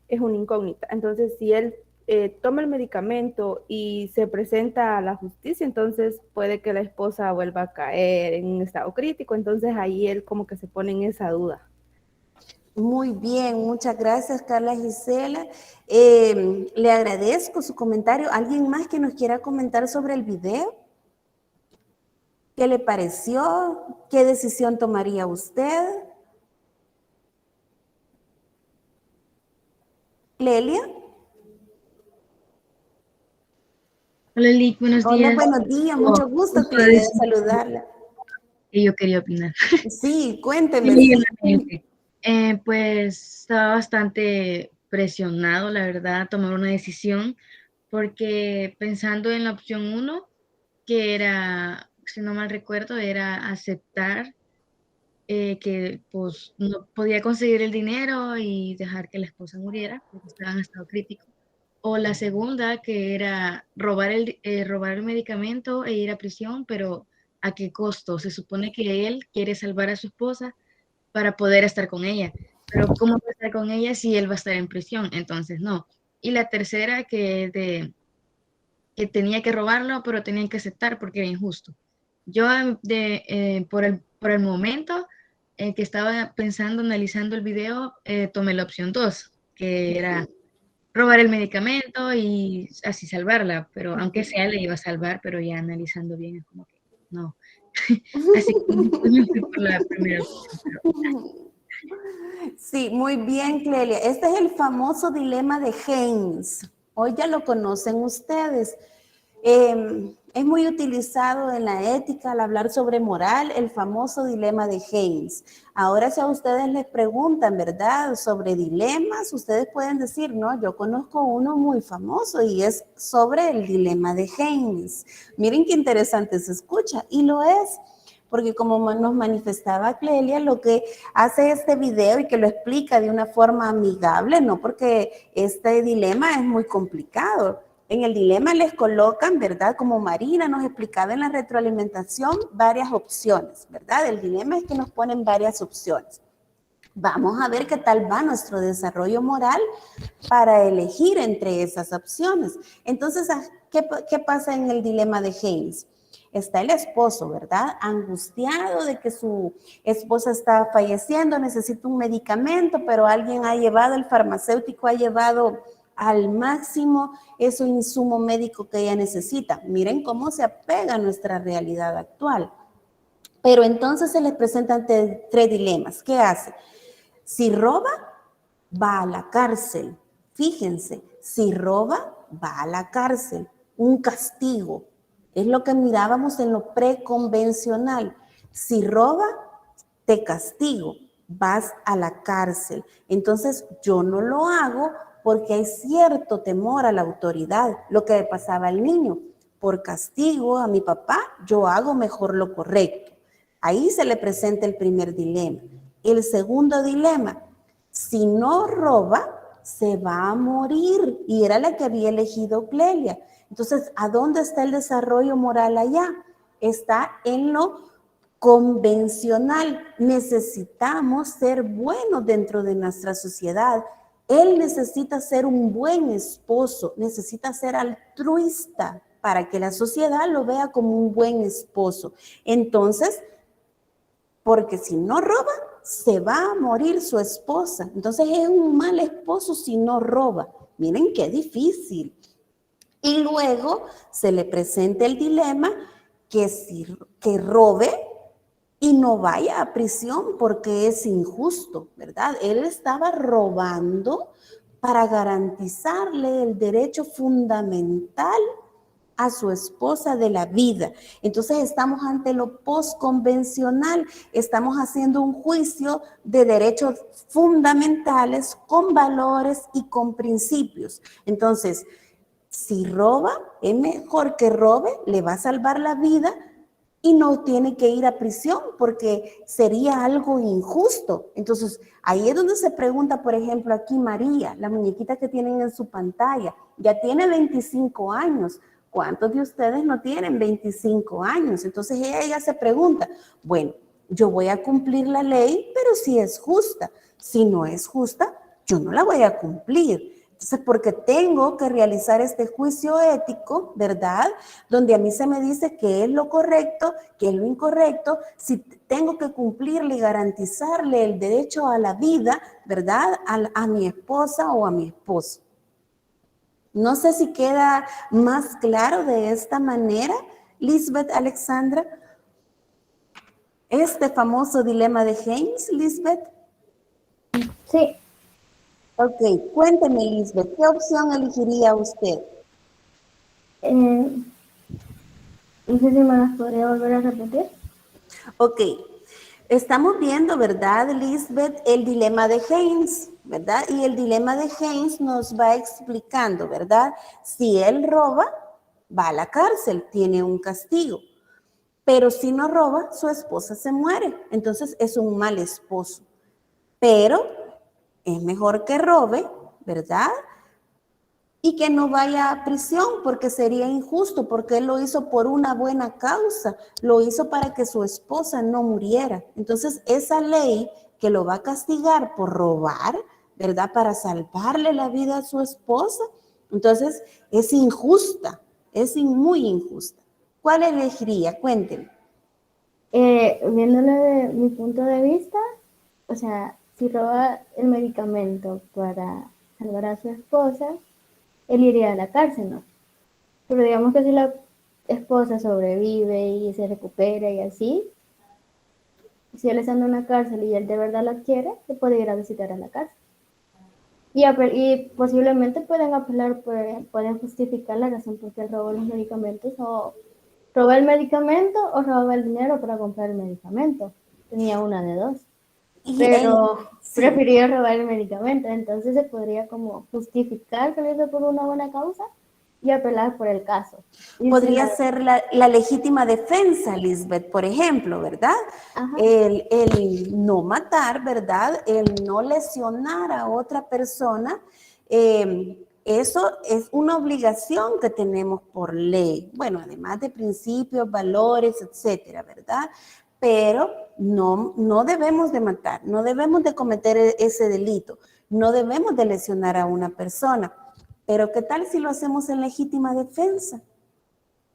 es una incógnita. Entonces si él toma el medicamento y se presenta a la justicia, entonces puede que la esposa vuelva a caer en un estado crítico, entonces ahí él como que se pone en esa duda. Muy bien, muchas gracias, Carla Gisela. Le agradezco su comentario. ¿Alguien más que nos quiera comentar sobre el video? ¿Qué le pareció? ¿Qué decisión tomaría usted? Lelia. Hola, Lick, buenos días. Hola, buenos días, mucho gusto, Clelia, de saludarla. Y yo quería opinar. Sí, cuénteme. Pues estaba bastante presionado, la verdad, a tomar una decisión, porque pensando en la opción 1, que era, si no mal recuerdo, era aceptar que pues no podía conseguir el dinero y dejar que la esposa muriera, porque estaba en estado crítico. O la segunda, que era robar el medicamento e ir a prisión, pero ¿a qué costo? Se supone que él quiere salvar a su esposa para poder estar con ella, pero ¿cómo va a estar con ella si él va a estar en prisión? Entonces no. Y la tercera, que tenía que robarlo, pero tenían que aceptar porque era injusto. Yo por el momento que estaba pensando, analizando el video, tomé la opción 2, que era robar el medicamento y así salvarla, pero aunque sea le iba a salvar, pero ya analizando bien es como que no. Así que me fui por la primera opción. Sí, muy bien, Clelia. Este es el famoso dilema de Haynes. Hoy ya lo conocen ustedes. Es muy utilizado en la ética al hablar sobre moral, el famoso dilema de Haynes. Ahora, si a ustedes les preguntan, ¿verdad?, sobre dilemas, ustedes pueden decir, no, yo conozco uno muy famoso y es sobre el dilema de Haynes. Miren qué interesante se escucha, y lo es, porque como nos manifestaba Clelia, lo que hace este video y que lo explica de una forma amigable, no porque este dilema es muy complicado. En el dilema les colocan, ¿verdad?, como Marina nos explicaba en la retroalimentación, varias opciones, ¿verdad? El dilema es que nos ponen varias opciones. Vamos a ver qué tal va nuestro desarrollo moral para elegir entre esas opciones. Entonces, ¿qué pasa en el dilema de Haynes? Está el esposo, ¿verdad?, angustiado de que su esposa está falleciendo, necesita un medicamento, pero alguien ha llevado, el farmacéutico ha llevado al máximo ese insumo médico que ella necesita. Miren cómo se apega a nuestra realidad actual. Pero entonces se les presentan 3 dilemas. ¿Qué hace? Si roba, va a la cárcel. Fíjense, si roba, va a la cárcel. Un castigo. Es lo que mirábamos en lo preconvencional. Si roba, te castigo, vas a la cárcel. Entonces yo no lo hago porque hay cierto temor a la autoridad, lo que le pasaba al niño. Por castigo a mi papá, yo hago mejor lo correcto. Ahí se le presenta el primer dilema. El segundo dilema, si no roba, se va a morir. Y era la que había elegido Clelia. Entonces, ¿a dónde está el desarrollo moral allá? Está en lo convencional. Necesitamos ser buenos dentro de nuestra sociedad. Él necesita ser un buen esposo, necesita ser altruista para que la sociedad lo vea como un buen esposo. Entonces, porque si no roba, se va a morir su esposa. Entonces es un mal esposo si no roba. Miren qué difícil. Y luego se le presenta el dilema que robe y no vaya a prisión porque es injusto, ¿verdad? Él estaba robando para garantizarle el derecho fundamental a su esposa de la vida. Entonces estamos ante lo postconvencional, estamos haciendo un juicio de derechos fundamentales con valores y con principios. Entonces, si roba, es mejor que robe, le va a salvar la vida y no tiene que ir a prisión porque sería algo injusto. Entonces, ahí es donde se pregunta, por ejemplo, aquí María, la muñequita que tienen en su pantalla, ya tiene 25 años. ¿Cuántos de ustedes no tienen 25 años? Entonces ella se pregunta, bueno, yo voy a cumplir la ley, pero si es justa. Si no es justa, yo no la voy a cumplir. Entonces, porque tengo que realizar este juicio ético, ¿verdad? Donde a mí se me dice qué es lo correcto, qué es lo incorrecto, si tengo que cumplirle y garantizarle el derecho a la vida, ¿verdad? A mi esposa o a mi esposo. No sé si queda más claro de esta manera, Lisbeth, Alexandra, este famoso dilema de Haynes, Lisbeth. Sí. Ok, cuénteme, Lisbeth, ¿qué opción elegiría usted? No sé si me las podría volver a repetir. Ok, estamos viendo, ¿verdad, Lisbeth, el dilema de Haynes, ¿verdad? Y el dilema de Haynes nos va explicando, ¿verdad? Si él roba, va a la cárcel, tiene un castigo. Pero si no roba, su esposa se muere. Entonces es un mal esposo. Pero es mejor que robe, ¿verdad? Y que no vaya a prisión porque sería injusto, porque él lo hizo por una buena causa, lo hizo para que su esposa no muriera. Entonces esa ley que lo va a castigar por robar, ¿verdad? Para salvarle la vida a su esposa, entonces es injusta, es muy injusta. ¿Cuál elegiría? Cuéntenme. Viéndolo de mi punto de vista, o sea, si roba el medicamento para salvar a su esposa, él iría a la cárcel, ¿no? Pero digamos que si la esposa sobrevive y se recupera y así, si él está en una cárcel y él de verdad la quiere, se puede ir a visitar a la cárcel. Y posiblemente pueden apelar, pueden justificar la razón por qué él robó los medicamentos o robó el medicamento o robaba el dinero para comprar el medicamento. Tenía una de dos. Pero Sí. prefirió robar el medicamento. Entonces se podría como justificar que lo hizo por una buena causa y apelar por el caso. Podría ser la legítima defensa, Lisbeth, por ejemplo, ¿verdad? El no matar, ¿verdad? El no lesionar a otra persona, eso es una obligación que tenemos por ley. Bueno, además de principios, valores, etcétera, ¿verdad? Pero no debemos de matar, no debemos de cometer ese delito, no debemos de lesionar a una persona. Pero ¿qué tal si lo hacemos en legítima defensa?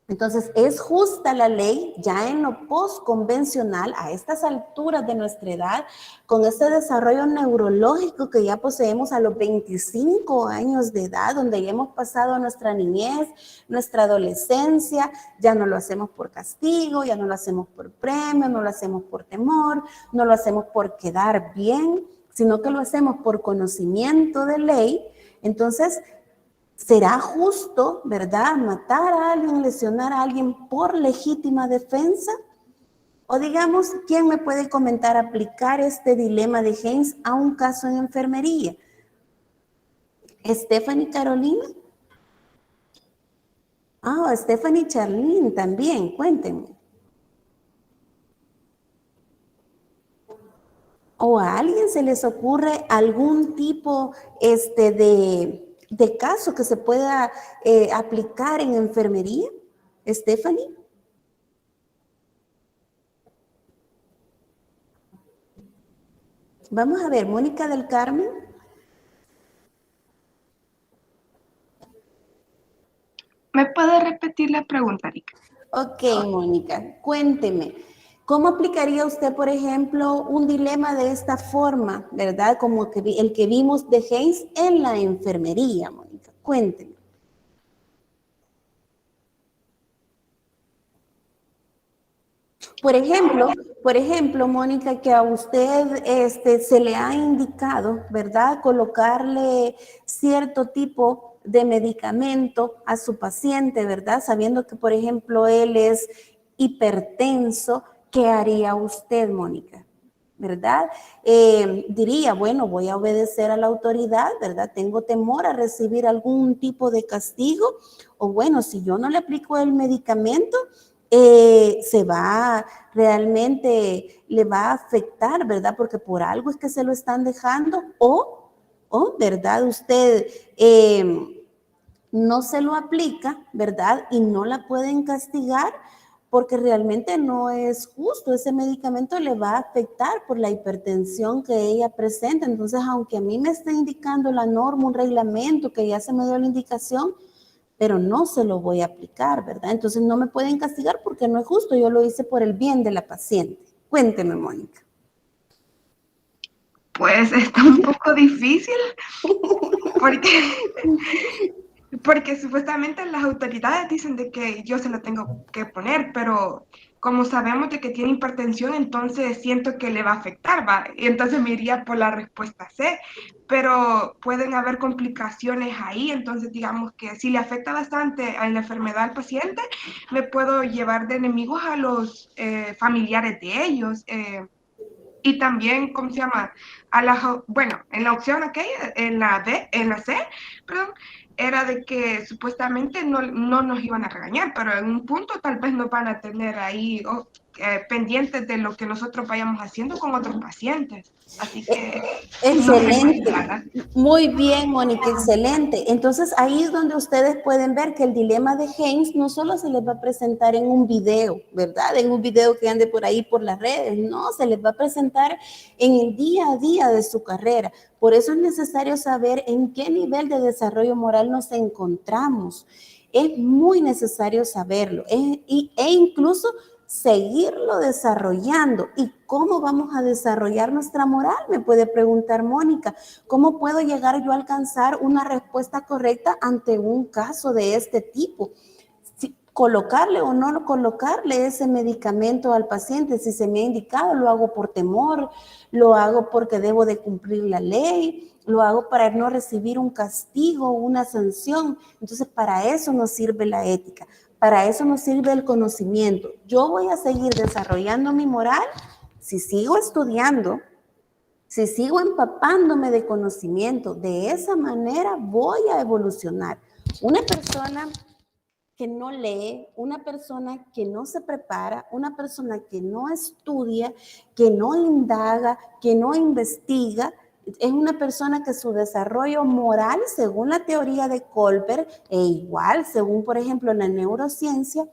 Entonces, es justa la ley ya en lo postconvencional, a estas alturas de nuestra edad, con este desarrollo neurológico que ya poseemos a los 25 años de edad, donde ya hemos pasado nuestra niñez, nuestra adolescencia, ya no lo hacemos por castigo, ya no lo hacemos por premio, no lo hacemos por temor, no lo hacemos por quedar bien, sino que lo hacemos por conocimiento de ley. Entonces, ¿será justo, verdad, matar a alguien, lesionar a alguien por legítima defensa? O digamos, ¿quién me puede comentar aplicar este dilema de Haynes a un caso en enfermería? ¿Stephanie Carolina? Stephanie Charlene también, cuéntenme. ¿O a alguien se les ocurre algún tipo de caso que se pueda aplicar en enfermería? Stephanie. Vamos a ver, Mónica del Carmen. ¿Me puede repetir la pregunta, Erika? Ok, Mónica, cuénteme. ¿Cómo aplicaría usted, por ejemplo, un dilema de esta forma, verdad? Como que el que vimos de Haynes en la enfermería, Mónica. Cuénteme. Por ejemplo, Mónica, que a usted se le ha indicado, ¿verdad? Colocarle cierto tipo de medicamento a su paciente, ¿verdad? Sabiendo que, por ejemplo, él es hipertenso, ¿qué haría usted, Mónica? ¿Verdad? Diría, bueno, voy a obedecer a la autoridad, ¿verdad? Tengo temor a recibir algún tipo de castigo, o bueno, si yo no le aplico el medicamento, realmente le va a afectar, ¿verdad? Porque por algo es que se lo están dejando, ¿verdad? Usted no se lo aplica, ¿verdad? Y no la pueden castigar porque realmente no es justo. Ese medicamento le va a afectar por la hipertensión que ella presenta. Entonces, aunque a mí me esté indicando la norma, un reglamento que ya se me dio la indicación, pero no se lo voy a aplicar, ¿verdad? Entonces no me pueden castigar porque no es justo, yo lo hice por el bien de la paciente. Cuénteme, Mónica. Pues está un poco difícil, porque supuestamente las autoridades dicen de que yo se lo tengo que poner, pero como sabemos de que tiene hipertensión, entonces siento que le va a afectar, ¿va? Y entonces me iría por la respuesta C, pero pueden haber complicaciones ahí, entonces digamos que si le afecta bastante a la enfermedad al paciente, me puedo llevar de enemigos a los familiares de ellos. Y también, ¿cómo se llama? Bueno, en la opción aquella, en la C, perdón, era de que supuestamente no nos iban a regañar, pero en un punto tal vez nos van a tener ahí pendientes de lo que nosotros vayamos haciendo con otros pacientes. Así que... Excelente. Muy bien, Mónica, excelente. Entonces, ahí es donde ustedes pueden ver que el dilema de Haynes no solo se les va a presentar en un video, ¿verdad? En un video que ande por ahí por las redes, no, se les va a presentar en el día a día de su carrera. Por eso es necesario saber en qué nivel de desarrollo moral nos encontramos. Es muy necesario saberlo e incluso seguirlo desarrollando. ¿Y cómo vamos a desarrollar nuestra moral? Me puede preguntar Mónica. ¿Cómo puedo llegar yo a alcanzar una respuesta correcta ante un caso de este tipo? Si colocarle o no colocarle ese medicamento al paciente, si se me ha indicado, lo hago por temor, lo hago porque debo de cumplir la ley, lo hago para no recibir un castigo, una sanción. Entonces, para eso nos sirve la ética. Para eso nos sirve el conocimiento. Yo voy a seguir desarrollando mi moral si sigo estudiando, si sigo empapándome de conocimiento. De esa manera voy a evolucionar. Una persona que no lee, una persona que no se prepara, una persona que no estudia, que no indaga, que no investiga, es una persona que su desarrollo moral, según la teoría de Kohlberg, e igual, según por ejemplo la neurociencia,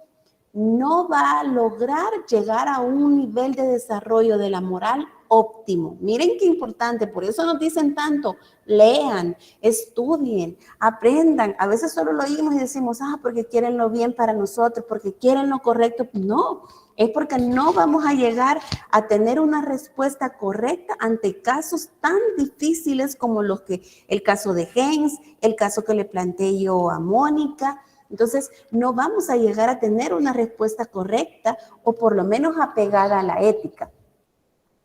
no va a lograr llegar a un nivel de desarrollo de la moral óptimo. Miren qué importante, por eso nos dicen tanto, lean, estudien, aprendan. A veces solo lo oímos y decimos, porque quieren lo bien para nosotros, porque quieren lo correcto. No, es porque no vamos a llegar a tener una respuesta correcta ante casos tan difíciles como el caso de Haynes, el caso que le planteé yo a Mónica. Entonces, no vamos a llegar a tener una respuesta correcta o por lo menos apegada a la ética.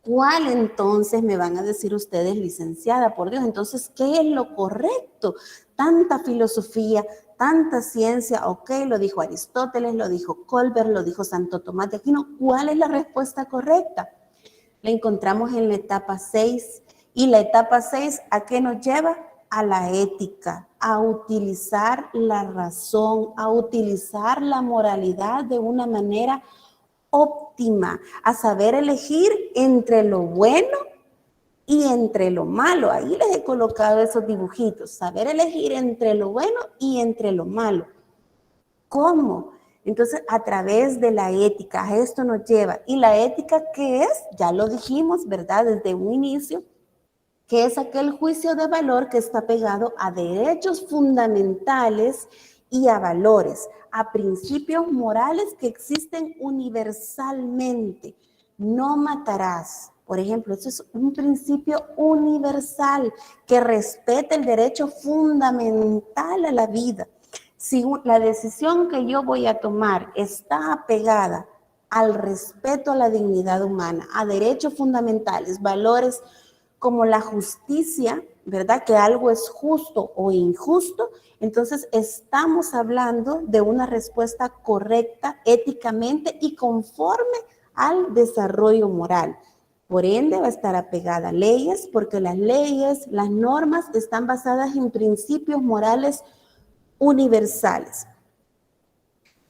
¿Cuál entonces me van a decir ustedes, licenciada? Por Dios, entonces, ¿qué es lo correcto? Tanta filosofía, tanta ciencia, ok, lo dijo Aristóteles, lo dijo Kohlberg, lo dijo Santo Tomás de Aquino. ¿Cuál es la respuesta correcta? La encontramos en la etapa 6. ¿Y la etapa 6 a qué nos lleva? A la ética, a utilizar la razón, a utilizar la moralidad de una manera óptima, a saber elegir entre lo bueno y entre lo malo. Ahí les he colocado esos dibujitos, saber elegir entre lo bueno y entre lo malo. ¿Cómo? Entonces, a través de la ética, a esto nos lleva. ¿Y la ética qué es? Ya lo dijimos, ¿verdad? Desde un inicio, que es aquel juicio de valor que está pegado a derechos fundamentales y a valores, a principios morales que existen universalmente. No matarás. Por ejemplo, eso es un principio universal que respeta el derecho fundamental a la vida. Si la decisión que yo voy a tomar está apegada al respeto a la dignidad humana, a derechos fundamentales, valores como la justicia, ¿verdad? Que algo es justo o injusto, entonces estamos hablando de una respuesta correcta éticamente y conforme al desarrollo moral. Por ende, va a estar apegada a leyes, porque las leyes, las normas están basadas en principios morales universales.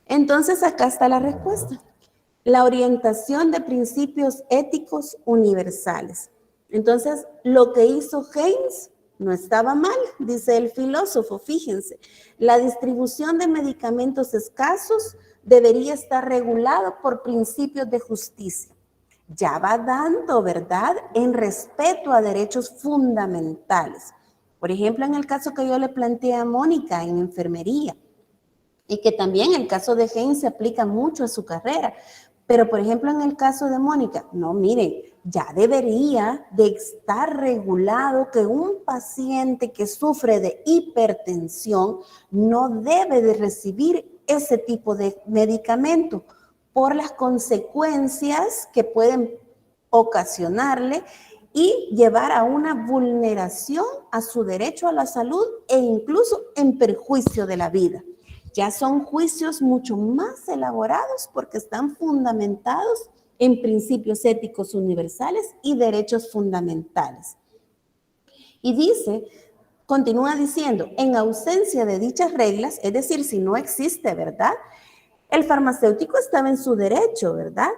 Entonces, acá está la respuesta. La orientación de principios éticos universales. Entonces, lo que hizo Haynes no estaba mal, dice el filósofo, fíjense. La distribución de medicamentos escasos debería estar regulado por principios de justicia. Ya va dando, ¿verdad?, en respeto a derechos fundamentales. Por ejemplo, en el caso que yo le planteé a Mónica en enfermería, y que también el caso de Haynes se aplica mucho a su carrera. Pero, por ejemplo, en el caso de Mónica, no, miren, ya debería de estar regulado que un paciente que sufre de hipertensión no debe de recibir ese tipo de medicamento por las consecuencias que pueden ocasionarle y llevar a una vulneración a su derecho a la salud e incluso en perjuicio de la vida. Ya son juicios mucho más elaborados porque están fundamentados en principios éticos universales y derechos fundamentales. Y dice, continúa diciendo, en ausencia de dichas reglas, es decir, si no existe, ¿verdad?, el farmacéutico estaba en su derecho, ¿verdad?,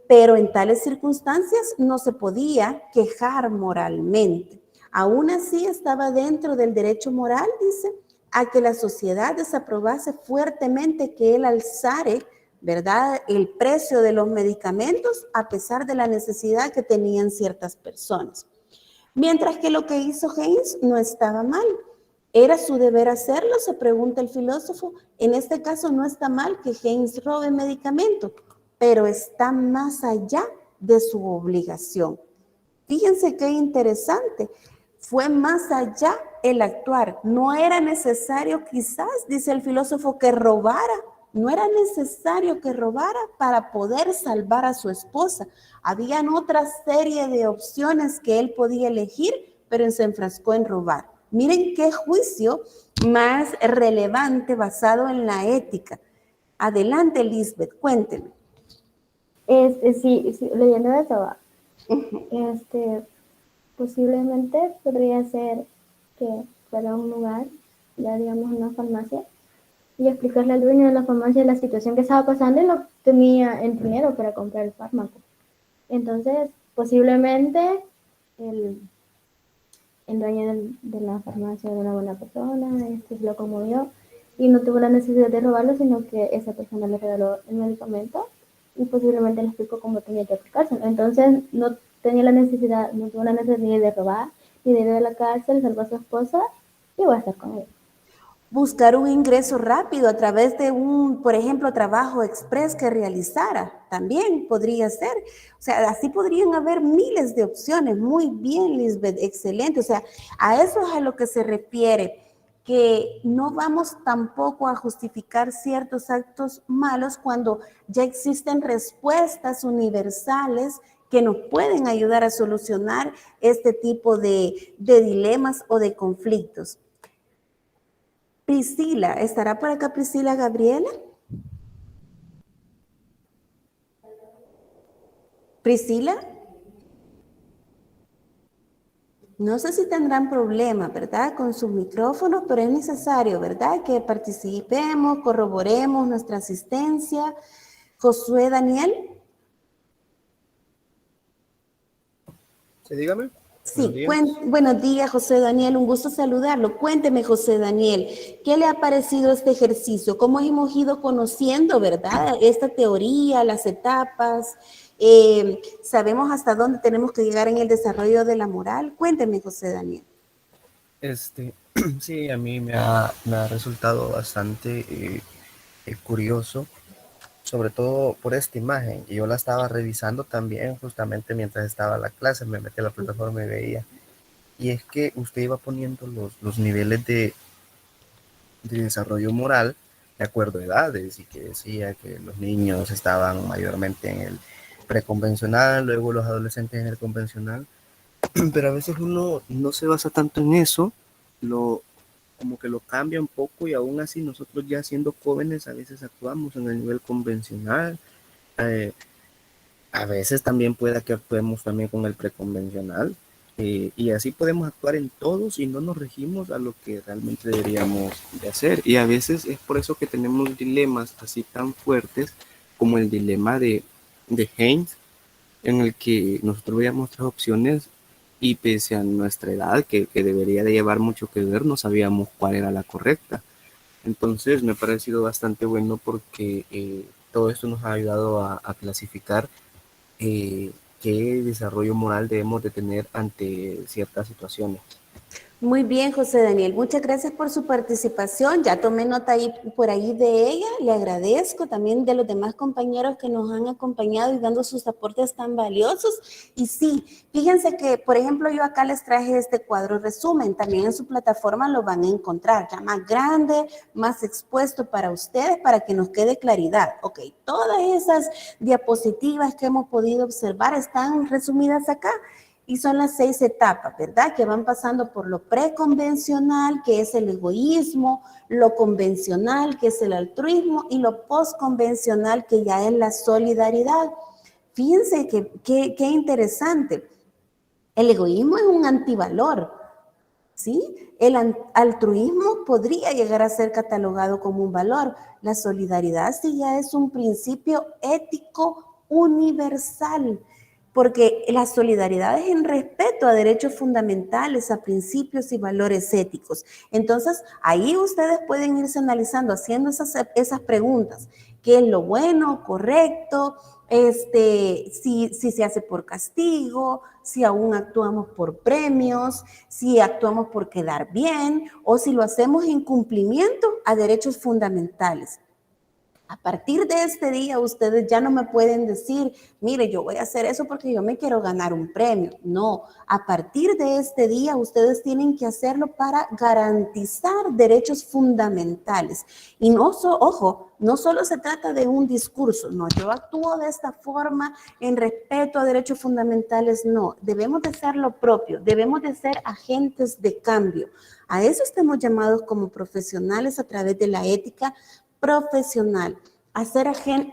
pero en tales circunstancias no se podía quejar moralmente. Aún así estaba dentro del derecho moral, dice, a que la sociedad desaprobase fuertemente que él alzare, ¿verdad?, el precio de los medicamentos a pesar de la necesidad que tenían ciertas personas. Mientras que lo que hizo Haynes no estaba mal. ¿Era su deber hacerlo?, se pregunta el filósofo. En este caso no está mal que Haynes robe medicamentos, pero está más allá de su obligación. Fíjense qué interesante. Fue más allá el actuar. No era necesario quizás, dice el filósofo, que robara. No era necesario que robara para poder salvar a su esposa. Habían otra serie de opciones que él podía elegir, pero se enfrascó en robar. Miren qué juicio más relevante basado en la ética. Adelante, Lisbeth, cuénteme. Sí, leyendo eso, posiblemente podría ser que fuera a un lugar, ya digamos una farmacia, y explicarle al dueño de la farmacia la situación que estaba pasando y no tenía el dinero para comprar el fármaco. Entonces, posiblemente el dueño de la farmacia era una buena persona, se lo conmovió y no tuvo la necesidad de robarlo, sino que esa persona le regaló el medicamento y posiblemente le explicó cómo tenía que aplicárselo. Entonces, no tenía la necesidad, no tuvo la necesidad de robar, ni de ir a la cárcel, salvó a su esposa y va a estar con él. Buscar un ingreso rápido a través de un, por ejemplo, trabajo express que realizara, también podría ser. O sea, así podrían haber miles de opciones. Muy bien, Lisbeth, excelente. O sea, a eso es a lo que se refiere, que no vamos tampoco a justificar ciertos actos malos cuando ya existen respuestas universales que nos pueden ayudar a solucionar este tipo de dilemas o de conflictos. Priscila, ¿estará por acá Priscila Gabriela? Priscila. No sé si tendrán problema, ¿verdad?, con sus micrófonos, pero es necesario, ¿verdad?, que participemos, corroboremos nuestra asistencia. Josué Daniel. Sí, dígame. Sí, buenos días, José Daniel, un gusto saludarlo. Cuénteme, José Daniel, ¿qué le ha parecido este ejercicio? ¿Cómo hemos ido conociendo, verdad, esta teoría, las etapas? ¿Sabemos hasta dónde tenemos que llegar en el desarrollo de la moral? Cuénteme, José Daniel. Sí, a mí me ha resultado bastante curioso, sobre todo por esta imagen. Y yo la estaba revisando también justamente mientras estaba en la clase, me metí a la plataforma y veía. Y es que usted iba poniendo los niveles de desarrollo moral de acuerdo a edades y que decía que los niños estaban mayormente en el preconvencional, luego los adolescentes en el convencional, pero a veces uno no se basa tanto en eso, lo, como que lo cambia un poco y aún así nosotros ya siendo jóvenes a veces actuamos en el nivel convencional, eh, a veces también puede que actuemos también con el preconvencional, y así podemos actuar en todos y no nos regimos a lo que realmente deberíamos de hacer. Y a veces es por eso que tenemos dilemas así tan fuertes como el dilema de Haynes, en el que nosotros veíamos tres opciones y pese a nuestra edad, que debería de llevar mucho que ver, no sabíamos cuál era la correcta. Entonces me ha parecido bastante bueno porque todo esto nos ha ayudado a clasificar eh, qué desarrollo moral debemos de tener ante ciertas situaciones. Muy bien, José Daniel. Muchas gracias por su participación. Ya tomé nota ahí por ahí de ella. Le agradezco también de los demás compañeros que nos han acompañado y dando sus aportes tan valiosos. Y sí, fíjense que, por ejemplo, yo acá les traje este cuadro resumen. También en su plataforma lo van a encontrar, ya más grande, más expuesto para ustedes, para que nos quede claridad. Ok, todas esas diapositivas que hemos podido observar están resumidas acá. Y son las 6 etapas, ¿verdad? Que van pasando por lo preconvencional, que es el egoísmo, lo convencional, que es el altruismo, y lo postconvencional, que ya es la solidaridad. Fíjense qué interesante. El egoísmo es un antivalor, ¿sí? El altruismo podría llegar a ser catalogado como un valor. La solidaridad sí ya es un principio ético universal, porque la solidaridad es en respeto a derechos fundamentales, a principios y valores éticos. Entonces, ahí ustedes pueden irse analizando, haciendo esas preguntas. ¿Qué es lo bueno, correcto? Si se hace por castigo, si aún actuamos por premios, si actuamos por quedar bien o si lo hacemos en cumplimiento a derechos fundamentales. A partir de este día, ustedes ya no me pueden decir, mire, yo voy a hacer eso porque yo me quiero ganar un premio. No, a partir de este día, ustedes tienen que hacerlo para garantizar derechos fundamentales. Y no, ojo, no solo se trata de un discurso, no, yo actúo de esta forma en respeto a derechos fundamentales, no. Debemos de hacer lo propio, debemos de ser agentes de cambio. A eso estamos llamados como profesionales a través de la ética profesional, a ser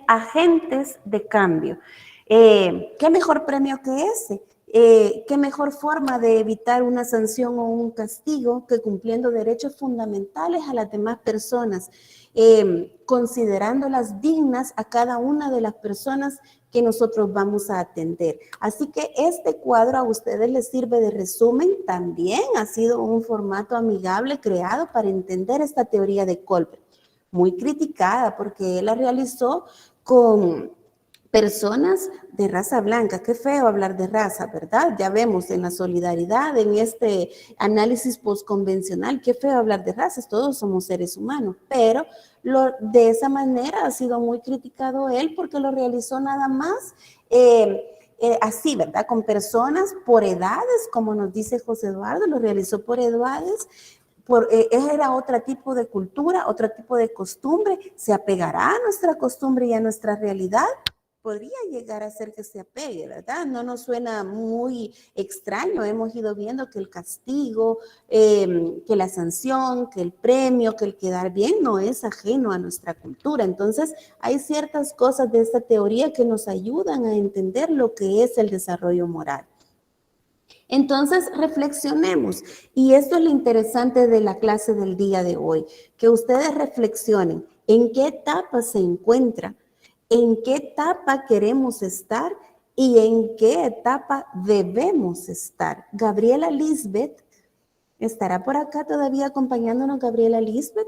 agentes de cambio. ¿Qué mejor premio que ese? ¿Qué mejor forma de evitar una sanción o un castigo que cumpliendo derechos fundamentales a las demás personas, considerándolas dignas a cada una de las personas que nosotros vamos a atender? Así que este cuadro a ustedes les sirve de resumen. También ha sido un formato amigable creado para entender esta teoría de Kolbe, muy criticada porque él la realizó con personas de raza blanca. Qué feo hablar de raza, ¿verdad? Ya vemos en la solidaridad, en este análisis postconvencional, qué feo hablar de razas, todos somos seres humanos, pero de esa manera ha sido muy criticado él porque lo realizó nada más así, ¿verdad? Con personas por edades, como nos dice José Eduardo, lo realizó por edades. Era otro tipo de cultura, otro tipo de costumbre, se apegará a nuestra costumbre y a nuestra realidad, podría llegar a ser que se apegue, ¿verdad? No nos suena muy extraño, hemos ido viendo que el castigo, que la sanción, que el premio, que el quedar bien no es ajeno a nuestra cultura. Entonces, hay ciertas cosas de esta teoría que nos ayudan a entender lo que es el desarrollo moral. Entonces, reflexionemos. Y esto es lo interesante de la clase del día de hoy, que ustedes reflexionen en qué etapa se encuentra, en qué etapa queremos estar y en qué etapa debemos estar. Gabriela Lisbeth, ¿estará por acá todavía acompañándonos Gabriela Lisbeth?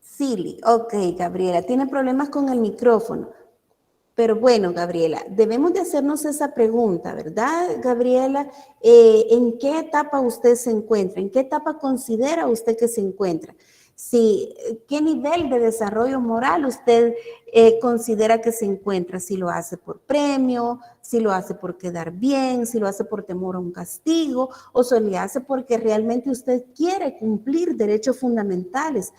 Sí, Pili. Ok, Gabriela, tiene problemas con el micrófono. Pero bueno, Gabriela, debemos de hacernos esa pregunta, ¿verdad, Gabriela? ¿En qué etapa usted se encuentra? ¿En qué etapa considera usted que se encuentra? Si, ¿qué nivel de desarrollo moral usted considera que se encuentra? Si lo hace por premio, si lo hace por quedar bien, si lo hace por temor a un castigo, o si lo hace porque realmente usted quiere cumplir derechos fundamentales.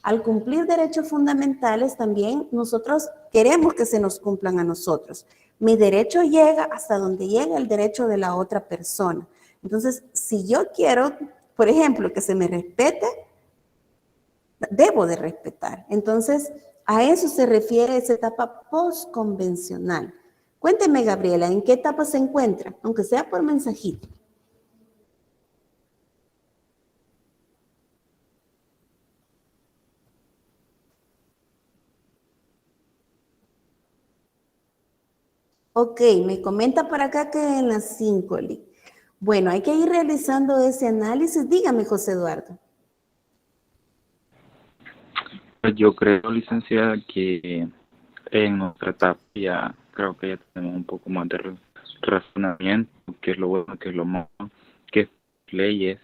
Al cumplir derechos fundamentales también nosotros queremos que se nos cumplan a nosotros. Mi derecho llega hasta donde llega el derecho de la otra persona. Entonces, si yo quiero, por ejemplo, que se me respete, debo de respetar. Entonces, a eso se refiere esa etapa postconvencional. Cuénteme, Gabriela, ¿en qué etapa se encuentra? Aunque sea por mensajito. Ok, me comenta por acá que en las 5, Lee. Bueno, hay que ir realizando ese análisis. Dígame, José Eduardo. Pues yo creo, licenciada, que en nuestra etapa ya creo que ya tenemos un poco más de razonamiento, qué es lo bueno, qué es lo malo, qué leyes,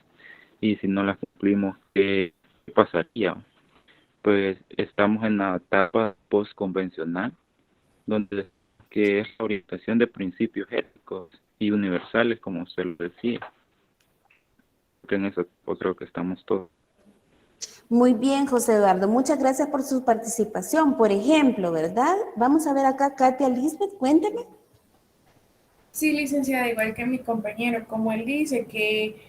y si no las cumplimos, ¿qué pasaría? Pues estamos en la etapa postconvencional, donde que es la orientación de principios éticos y universales, como usted lo decía. Que en eso creo que estamos todos. Muy bien, José Eduardo. Muchas gracias por su participación. Por ejemplo, ¿verdad? Vamos a ver acá, Katia Lisbeth, cuénteme. Sí, licenciada, igual que mi compañero, como él dice que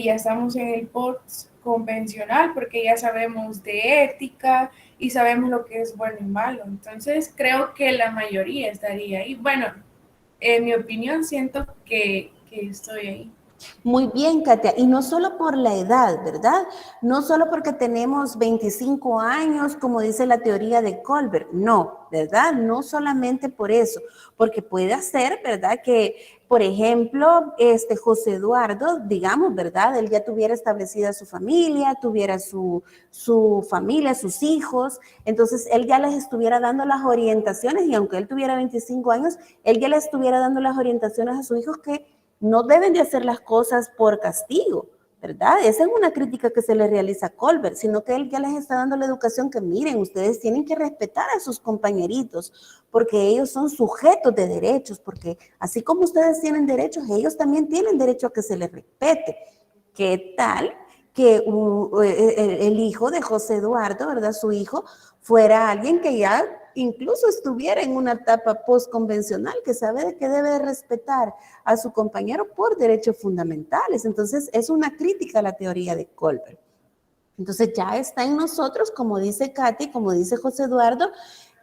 ya estamos en el post convencional porque ya sabemos de ética y sabemos lo que es bueno y malo. Entonces, creo que la mayoría estaría ahí. Bueno, en mi opinión, siento que estoy ahí. Muy bien, Katia, y no solo por la edad, ¿verdad? No solo porque tenemos 25 años, como dice la teoría de Colbert, no, ¿verdad? No solamente por eso, porque puede ser, ¿verdad? Que, por ejemplo, José Eduardo, digamos, ¿verdad? Él ya tuviera establecida su familia, tuviera su familia, sus hijos, entonces él ya les estuviera dando las orientaciones, y aunque él tuviera 25 años, él ya les estuviera dando las orientaciones a sus hijos que no deben de hacer las cosas por castigo, ¿verdad? Esa es una crítica que se le realiza a Colbert, sino que él ya les está dando la educación que miren, ustedes tienen que respetar a sus compañeritos, porque ellos son sujetos de derechos, porque así como ustedes tienen derechos, ellos también tienen derecho a que se les respete. ¿Qué tal que el hijo de José Eduardo, ¿verdad? Su hijo, fuera alguien que ya incluso estuviera en una etapa postconvencional, que sabe que debe respetar a su compañero por derechos fundamentales? Entonces, es una crítica a la teoría de Colbert. Entonces, ya está en nosotros, como dice Katy, como dice José Eduardo,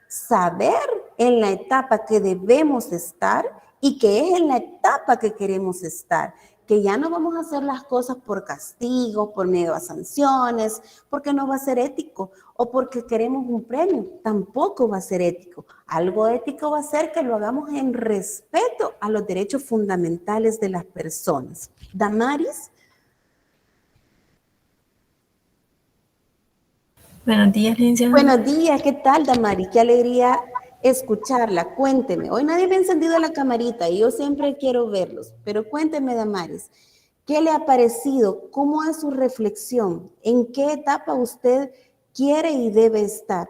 saber en la etapa que debemos estar y que es en la etapa que queremos estar, que ya no vamos a hacer las cosas por castigo, por miedo a sanciones, porque no va a ser ético, o porque queremos un premio, tampoco va a ser ético. Algo ético va a ser que lo hagamos en respeto a los derechos fundamentales de las personas. Damaris. Buenos días, licenciada. Buenos días, ¿qué tal, Damaris? Qué alegría escucharla. Cuénteme. Hoy nadie me ha encendido la camarita y yo siempre quiero verlos, pero cuénteme, Damaris, ¿qué le ha parecido? ¿Cómo es su reflexión? ¿En qué etapa usted quiere y debe estar?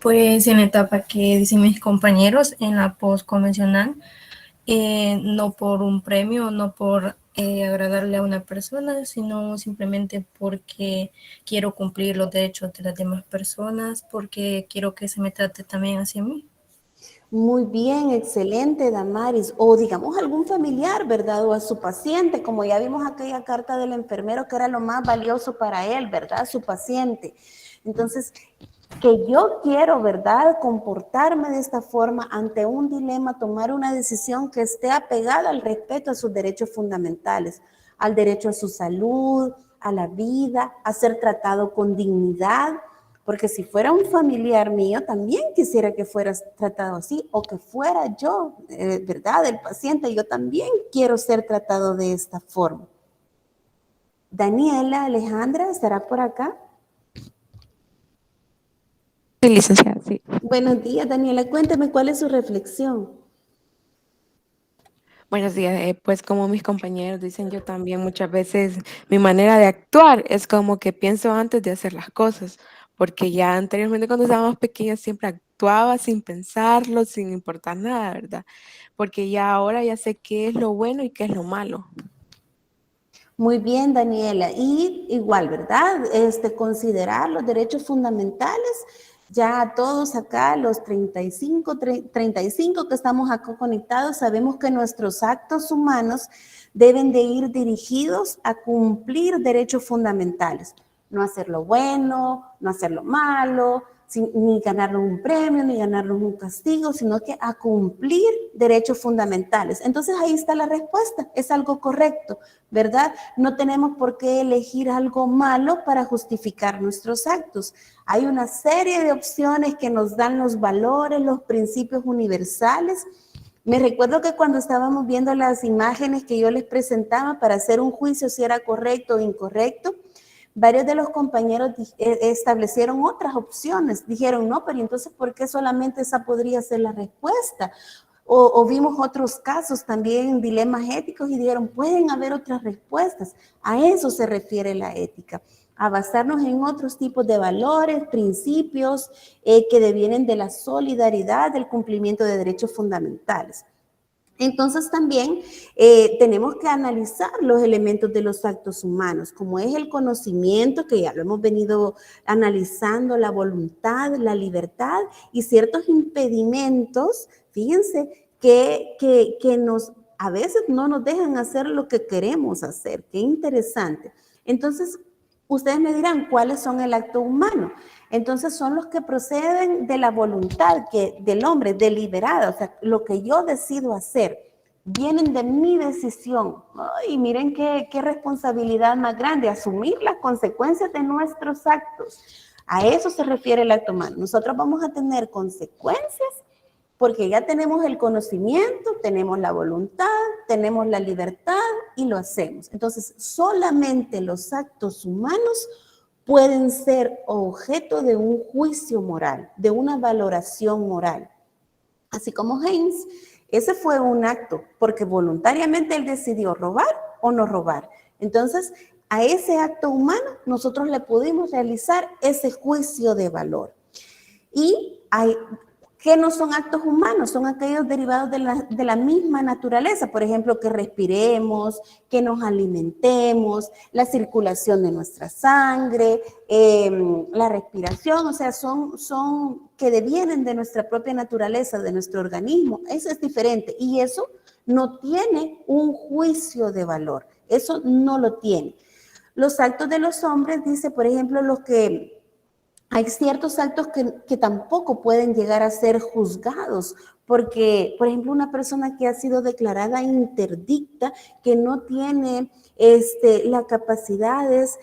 Pues en la etapa que dicen mis compañeros, en la postconvencional, no por un premio, no por agradarle a una persona, sino simplemente porque quiero cumplir los derechos de las demás personas, porque quiero que se me trate también hacia mí. Muy bien, excelente, Damaris. O digamos algún familiar, ¿verdad? O a su paciente, como ya vimos aquella carta del enfermero que era lo más valioso para él, ¿verdad? Su paciente. Entonces, que yo quiero, ¿verdad?, comportarme de esta forma ante un dilema, tomar una decisión que esté apegada al respeto a sus derechos fundamentales, al derecho a su salud, a la vida, a ser tratado con dignidad, porque si fuera un familiar mío, también quisiera que fueras tratado así, o que fuera yo, ¿verdad?, el paciente, yo también quiero ser tratado de esta forma. Daniela, Alejandra, ¿estará por acá? Sí, licenciada, sí. Buenos días, Daniela. Cuénteme cuál es su reflexión. Buenos días. Pues como mis compañeros dicen, yo también muchas veces mi manera de actuar es como que pienso antes de hacer las cosas, porque ya anteriormente cuando estábamos pequeñas siempre actuaba sin pensarlo, sin importar nada, ¿verdad? Porque ya ahora ya sé qué es lo bueno y qué es lo malo. Muy bien, Daniela. Y igual, ¿verdad? Considerar los derechos fundamentales. Ya todos acá, los 35 que estamos acá conectados, sabemos que nuestros actos humanos deben de ir dirigidos a cumplir derechos fundamentales. No hacer lo bueno, no hacer lo malo, ni ganarnos un premio, ni ganarnos un castigo, sino que a cumplir derechos fundamentales. Entonces ahí está la respuesta, es algo correcto, ¿verdad? No tenemos por qué elegir algo malo para justificar nuestros actos. Hay una serie de opciones que nos dan los valores, los principios universales. Me recuerdo que cuando estábamos viendo las imágenes que yo les presentaba para hacer un juicio si era correcto o incorrecto, varios de los compañeros establecieron otras opciones. Dijeron, no, pero entonces, ¿por qué solamente esa podría ser la respuesta? O vimos otros casos también, dilemas éticos, y dijeron, pueden haber otras respuestas. A eso se refiere la ética, a basarnos en otros tipos de valores, principios que devienen de la solidaridad, del cumplimiento de derechos fundamentales. Entonces también tenemos que analizar los elementos de los actos humanos, como es el conocimiento, que ya lo hemos venido analizando, la voluntad, la libertad y ciertos impedimentos, fíjense, que a veces no nos dejan hacer lo que queremos hacer. Qué interesante. Entonces, ustedes me dirán, ¿cuáles son el acto humano? Entonces son los que proceden de la voluntad del hombre, deliberada, o sea, lo que yo decido hacer, vienen de mi decisión. Ay, miren qué responsabilidad más grande, asumir las consecuencias de nuestros actos. A eso se refiere el acto humano. Nosotros vamos a tener consecuencias porque ya tenemos el conocimiento, tenemos la voluntad, tenemos la libertad y lo hacemos. Entonces, solamente los actos humanos pueden ser objeto de un juicio moral, de una valoración moral. Así como Heinz, ese fue un acto, porque voluntariamente él decidió robar o no robar. Entonces, a ese acto humano nosotros le pudimos realizar ese juicio de valor. Y ¿qué no son actos humanos? Son aquellos derivados de la misma naturaleza, por ejemplo, que respiremos, que nos alimentemos, la circulación de nuestra sangre, la respiración, o sea, son que devienen de nuestra propia naturaleza, de nuestro organismo. Eso es diferente y eso no tiene un juicio de valor, eso no lo tiene. Los actos de los hombres, dice, por ejemplo, hay ciertos actos que tampoco pueden llegar a ser juzgados, porque, por ejemplo, una persona que ha sido declarada interdicta, que no tiene las capacidades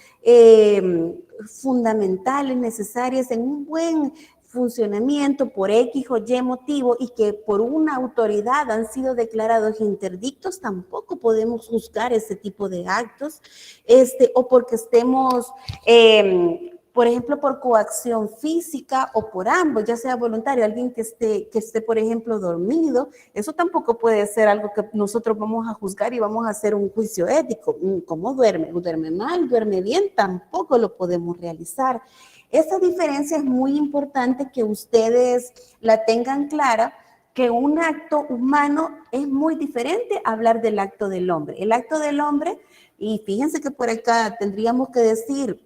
fundamentales necesarias en un buen funcionamiento por X o Y motivo y que por una autoridad han sido declarados interdictos, tampoco podemos juzgar ese tipo de actos, o porque estemos por ejemplo, por coacción física o por ambos, ya sea voluntario, alguien que esté, por ejemplo, dormido, eso tampoco puede ser algo que nosotros vamos a juzgar y vamos a hacer un juicio ético. ¿Cómo duerme? ¿Duerme mal? ¿Duerme bien? Tampoco lo podemos realizar. Esa diferencia es muy importante que ustedes la tengan clara, que un acto humano es muy diferente a hablar del acto del hombre. El acto del hombre, y fíjense que por acá tendríamos que decir,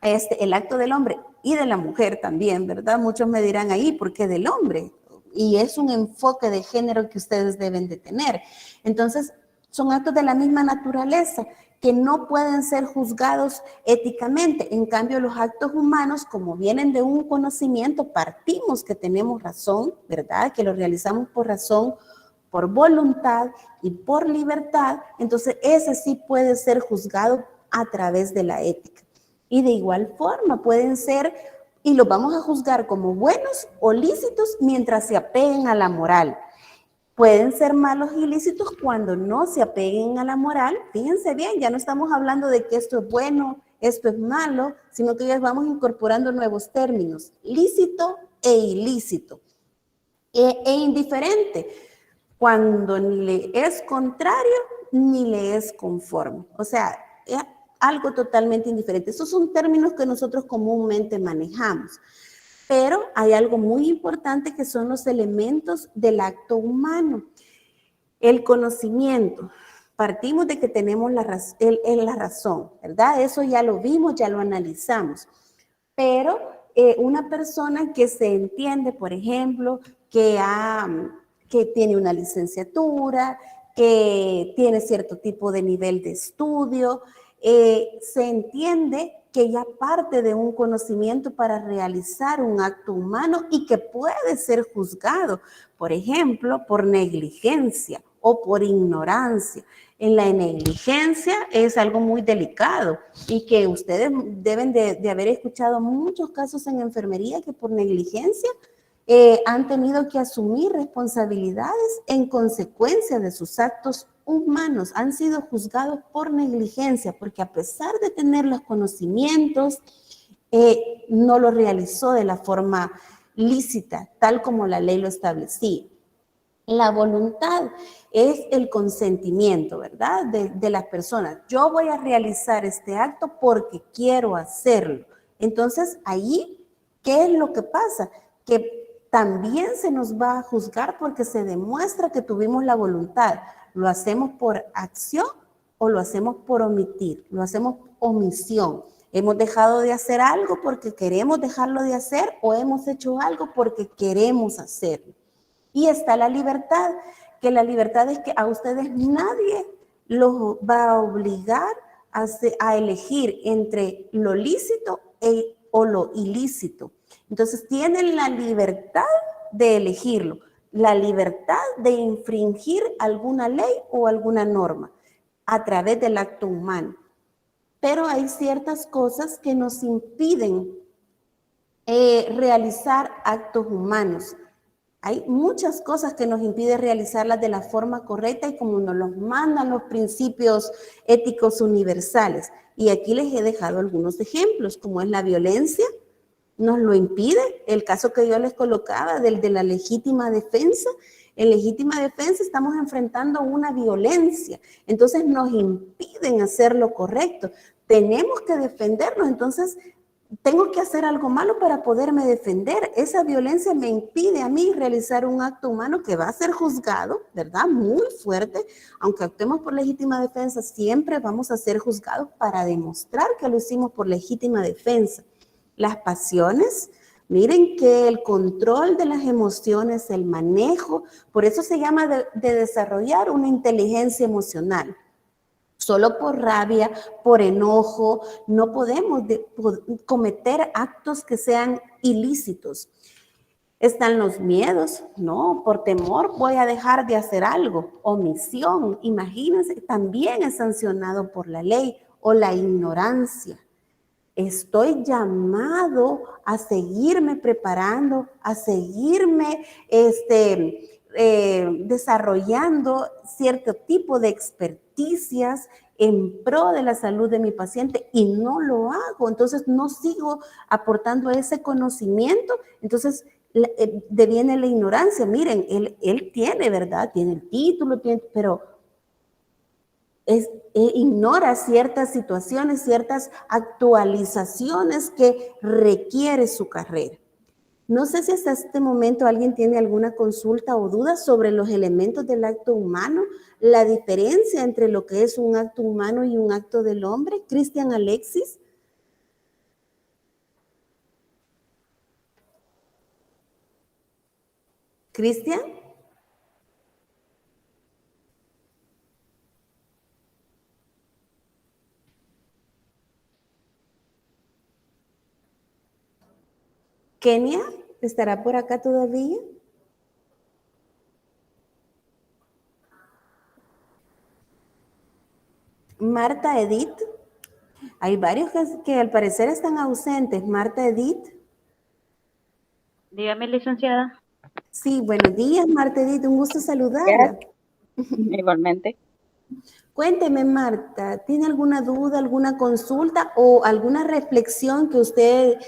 el acto del hombre y de la mujer también, ¿verdad? Muchos me dirán ahí, ¿por qué del hombre? Y es un enfoque de género que ustedes deben de tener. Entonces, son actos de la misma naturaleza que no pueden ser juzgados éticamente. En cambio, los actos humanos, como vienen de un conocimiento, partimos que tenemos razón, ¿verdad? Que lo realizamos por razón, por voluntad y por libertad. Entonces, ese sí puede ser juzgado a través de la ética. Y de igual forma pueden ser, y los vamos a juzgar como buenos o lícitos mientras se apeguen a la moral. Pueden ser malos y lícitos cuando no se apeguen a la moral. Fíjense bien, ya no estamos hablando de que esto es bueno, esto es malo, sino que ya vamos incorporando nuevos términos, lícito e ilícito, e indiferente, cuando ni le es contrario ni le es conforme. O sea, es algo totalmente indiferente. Esos son términos que nosotros comúnmente manejamos. Pero hay algo muy importante que son los elementos del acto humano. El conocimiento. Partimos de que tenemos la razón, ¿verdad? Eso ya lo vimos, ya lo analizamos. Pero una persona que se entiende, por ejemplo, que tiene una licenciatura, que tiene cierto tipo de nivel de estudio, se entiende que ya parte de un conocimiento para realizar un acto humano y que puede ser juzgado, por ejemplo, por negligencia o por ignorancia. En la negligencia es algo muy delicado y que ustedes deben de haber escuchado muchos casos en enfermería que por negligencia han tenido que asumir responsabilidades en consecuencia de sus actos humanos, han sido juzgados por negligencia, porque a pesar de tener los conocimientos, no lo realizó de la forma lícita, tal como la ley lo establecía. La voluntad es el consentimiento, ¿verdad? De las personas. Yo voy a realizar este acto porque quiero hacerlo. Entonces, ahí, ¿qué es lo que pasa? Que también se nos va a juzgar porque se demuestra que tuvimos la voluntad. ¿Lo hacemos por acción o lo hacemos por omitir? Lo hacemos omisión. ¿Hemos dejado de hacer algo porque queremos dejarlo de hacer o hemos hecho algo porque queremos hacerlo? Y está la libertad, que la libertad es que a ustedes nadie los va a obligar a elegir entre lo lícito o lo ilícito. Entonces tienen la libertad de elegirlo, la libertad de infringir alguna ley o alguna norma a través del acto humano. Pero hay ciertas cosas que nos impiden realizar actos humanos. Hay muchas cosas que nos impiden realizarlas de la forma correcta y como nos los mandan los principios éticos universales. Y aquí les he dejado algunos ejemplos, como es la violencia, nos lo impide. El caso que yo les colocaba del de la legítima defensa. En legítima defensa estamos enfrentando una violencia, entonces nos impiden hacer lo correcto. Tenemos que defendernos, entonces tengo que hacer algo malo para poderme defender. Esa violencia me impide a mí realizar un acto humano que va a ser juzgado, ¿verdad? Muy fuerte. Aunque actuemos por legítima defensa, siempre vamos a ser juzgados para demostrar que lo hicimos por legítima defensa. Las pasiones, miren que el control de las emociones, el manejo, por eso se llama de desarrollar una inteligencia emocional. Solo por rabia, por enojo, no podemos cometer actos que sean ilícitos. Están los miedos, no, por temor voy a dejar de hacer algo. Omisión, imagínense, también es sancionado por la ley. O la ignorancia. Estoy llamado a seguirme preparando, a seguirme desarrollando cierto tipo de experticias en pro de la salud de mi paciente y no lo hago, entonces no sigo aportando ese conocimiento, entonces deviene la ignorancia. Miren, él tiene, ¿verdad? Tiene el título, pero ignora ciertas situaciones, ciertas actualizaciones que requiere su carrera. No sé si hasta este momento alguien tiene alguna consulta o duda sobre los elementos del acto humano, la diferencia entre lo que es un acto humano y un acto del hombre. Cristian Alexis. Cristian. Kenia, ¿estará por acá todavía? Marta Edith. Hay varios que al parecer están ausentes. Marta Edith. Dígame, licenciada. Sí, buenos días, Marta Edith. Un gusto saludarla. Igualmente. Cuénteme, Marta, ¿tiene alguna duda, alguna consulta o alguna reflexión que usted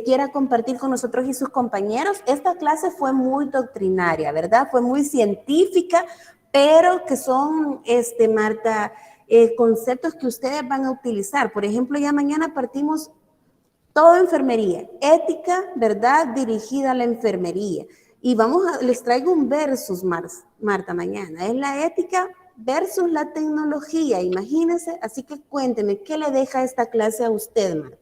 quiera compartir con nosotros y sus compañeros? Esta clase fue muy doctrinaria, ¿verdad? Fue muy científica, pero que son, Marta, conceptos que ustedes van a utilizar. Por ejemplo, ya mañana partimos todo enfermería, ética, ¿verdad? Dirigida a la enfermería. Y les traigo un versus, Marta, mañana. Es la ética versus la tecnología, imagínense. Así que cuénteme, ¿qué le deja esta clase a usted, Marta?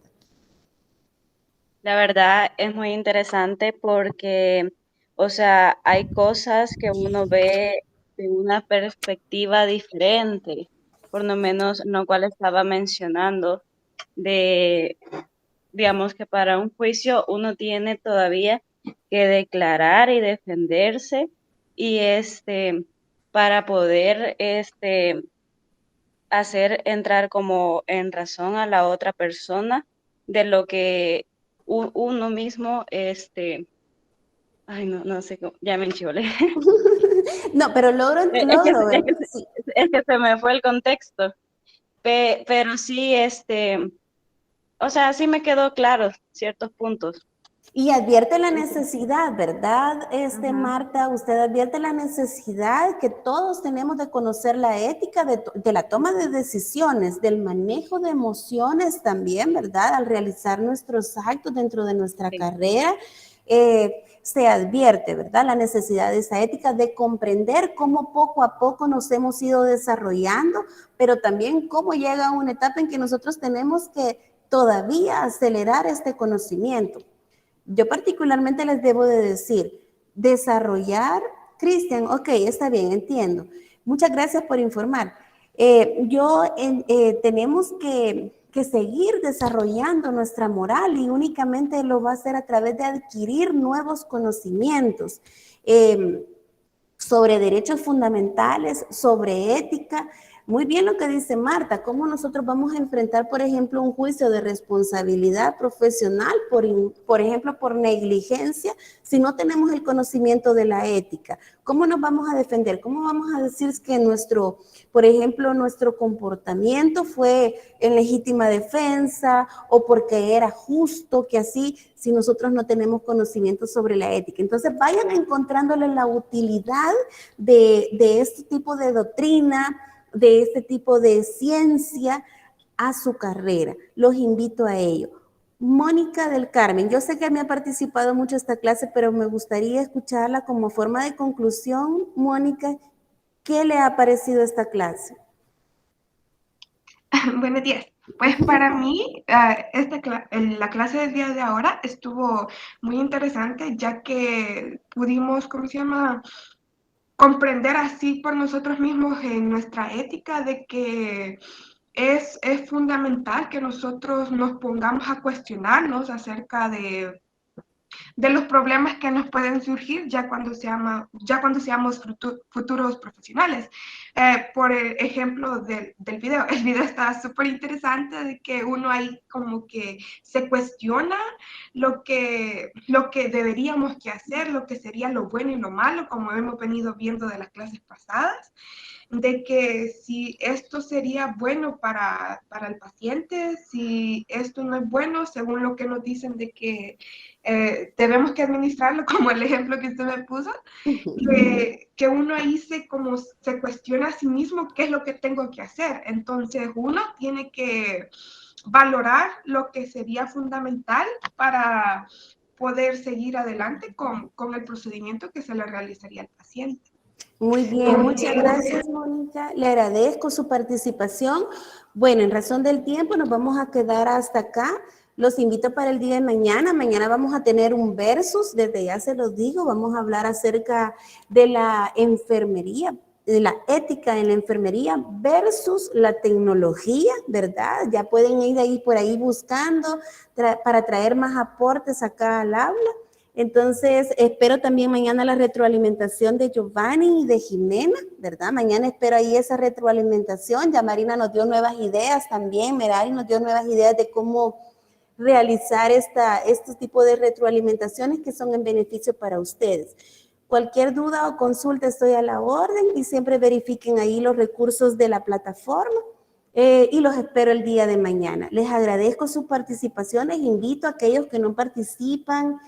La verdad es muy interesante porque, o sea, hay cosas que uno ve de una perspectiva diferente, por lo menos lo cual estaba mencionando, de, digamos que para un juicio uno tiene todavía que declarar y defenderse y para poder hacer entrar como en razón a la otra persona de lo que uno mismo, ay, no sé cómo, ya me enchilé. No, pero logro es que se me fue el contexto, pero sí, o sea, sí me quedó claro ciertos puntos. Y advierte la necesidad, ¿verdad, Marta? Usted advierte la necesidad que todos tenemos de conocer la ética de la toma de decisiones, del manejo de emociones también, ¿verdad? Al realizar nuestros actos dentro de nuestra carrera, se advierte, ¿verdad? La necesidad de esa ética, de comprender cómo poco a poco nos hemos ido desarrollando, pero también cómo llega una etapa en que nosotros tenemos que todavía acelerar este conocimiento. Yo particularmente les debo de decir, desarrollar, Cristian, ok, está bien, entiendo. Muchas gracias por informar. Tenemos que seguir desarrollando nuestra moral y únicamente lo va a hacer a través de adquirir nuevos conocimientos sobre derechos fundamentales, sobre ética. Muy bien lo que dice Marta, cómo nosotros vamos a enfrentar, por ejemplo, un juicio de responsabilidad profesional, por ejemplo, por negligencia, si no tenemos el conocimiento de la ética. ¿Cómo nos vamos a defender? ¿Cómo vamos a decir que por ejemplo, nuestro comportamiento fue en legítima defensa o porque era justo, que así, si nosotros no tenemos conocimiento sobre la ética? Entonces, vayan encontrándole la utilidad de este tipo de doctrina, de este tipo de ciencia a su carrera. Los invito a ello. Mónica del Carmen, yo sé que me ha participado mucho esta clase, pero me gustaría escucharla como forma de conclusión. Mónica, ¿qué le ha parecido esta clase? Buenos días. Pues para mí, la clase del día de ahora estuvo muy interesante, ya que pudimos, ¿cómo se llama?, comprender así por nosotros mismos en nuestra ética de que es fundamental que nosotros nos pongamos a cuestionarnos acerca de los problemas que nos pueden surgir ya cuando seamos futuros profesionales. Por ejemplo del video, el video está súper interesante de que uno ahí como que se cuestiona lo que deberíamos que hacer, lo que sería lo bueno y lo malo, como hemos venido viendo de las clases pasadas, de que si esto sería bueno para el paciente, si esto no es bueno, según lo que nos dicen de que debemos que administrarlo, como el ejemplo que usted me puso, que uno ahí se cuestiona a sí mismo qué es lo que tengo que hacer. Entonces uno tiene que valorar lo que sería fundamental para poder seguir adelante con el procedimiento que se le realizaría al paciente. Muy bien, muchas gracias, Mónica. Le agradezco su participación. Bueno, en razón del tiempo nos vamos a quedar hasta acá. Los invito para el día de mañana. Mañana vamos a tener un versus, desde ya se los digo, vamos a hablar acerca de la enfermería, de la ética en la enfermería versus la tecnología, ¿verdad? Ya pueden ir ahí por ahí buscando para traer más aportes acá al aula. Entonces, espero también mañana la retroalimentación de Giovanni y de Jimena, ¿verdad? Mañana espero ahí esa retroalimentación. Ya Marina nos dio nuevas ideas también, Merari nos dio nuevas ideas de cómo realizar estos tipos de retroalimentaciones que son en beneficio para ustedes. Cualquier duda o consulta estoy a la orden y siempre verifiquen ahí los recursos de la plataforma y los espero el día de mañana. Les agradezco sus participaciones, invito a aquellos que no participan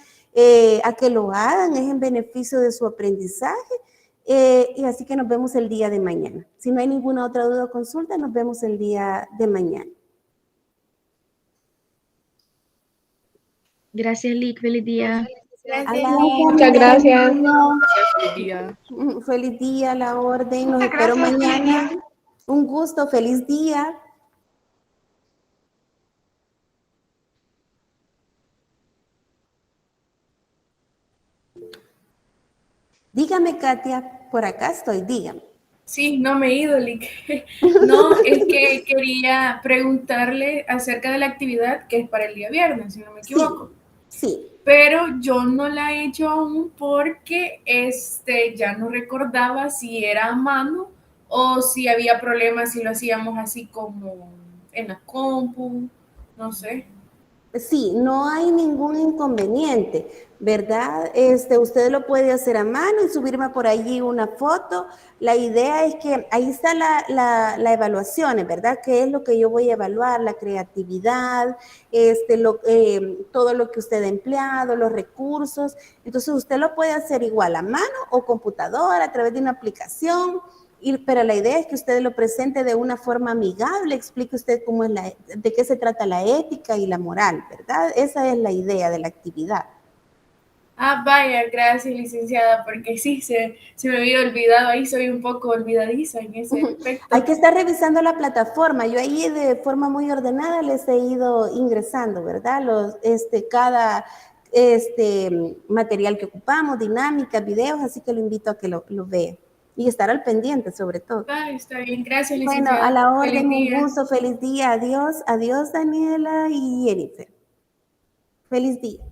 a que lo hagan, es en beneficio de su aprendizaje. Y así que nos vemos el día de mañana. Si no hay ninguna otra duda o consulta, nos vemos el día de mañana. Gracias, Lick. Feliz día. Muchas gracias. Feliz día. Feliz día, a la orden. Nos Muchas espero gracias, mañana. Lidia. Un gusto, feliz día. Dígame, Katia, por acá estoy, dígame. Sí, no me he ido, Lick. No, es que quería preguntarle acerca de la actividad que es para el día viernes, si no me equivoco. Sí. Pero yo no la he hecho aún porque ya no recordaba si era a mano o si había problemas si lo hacíamos así como en la compu, no sé. Sí, no hay ningún inconveniente, ¿verdad? Usted lo puede hacer a mano y subirme por allí una foto. La idea es que ahí está la evaluación, ¿verdad? ¿Qué es lo que yo voy a evaluar? La creatividad, todo lo que usted ha empleado, los recursos. Entonces, usted lo puede hacer igual a mano o computadora, a través de una aplicación. Pero la idea es que usted lo presente de una forma amigable, explique usted cómo es de qué se trata la ética y la moral, ¿verdad? Esa es la idea de la actividad. Ah, vaya, gracias, licenciada, porque sí, se me había olvidado, ahí soy un poco olvidadiza en ese aspecto. Hay que estar revisando la plataforma, yo ahí de forma muy ordenada les he ido ingresando, ¿verdad? Cada material que ocupamos, dinámicas, videos, así que lo invito a que lo vea. Y estar al pendiente, sobre todo. Ah, está bien, gracias, Bueno, licenciada. a la orden, Feliz un día. gusto, feliz día. Adiós, adiós, Daniela y Jennifer. Feliz día.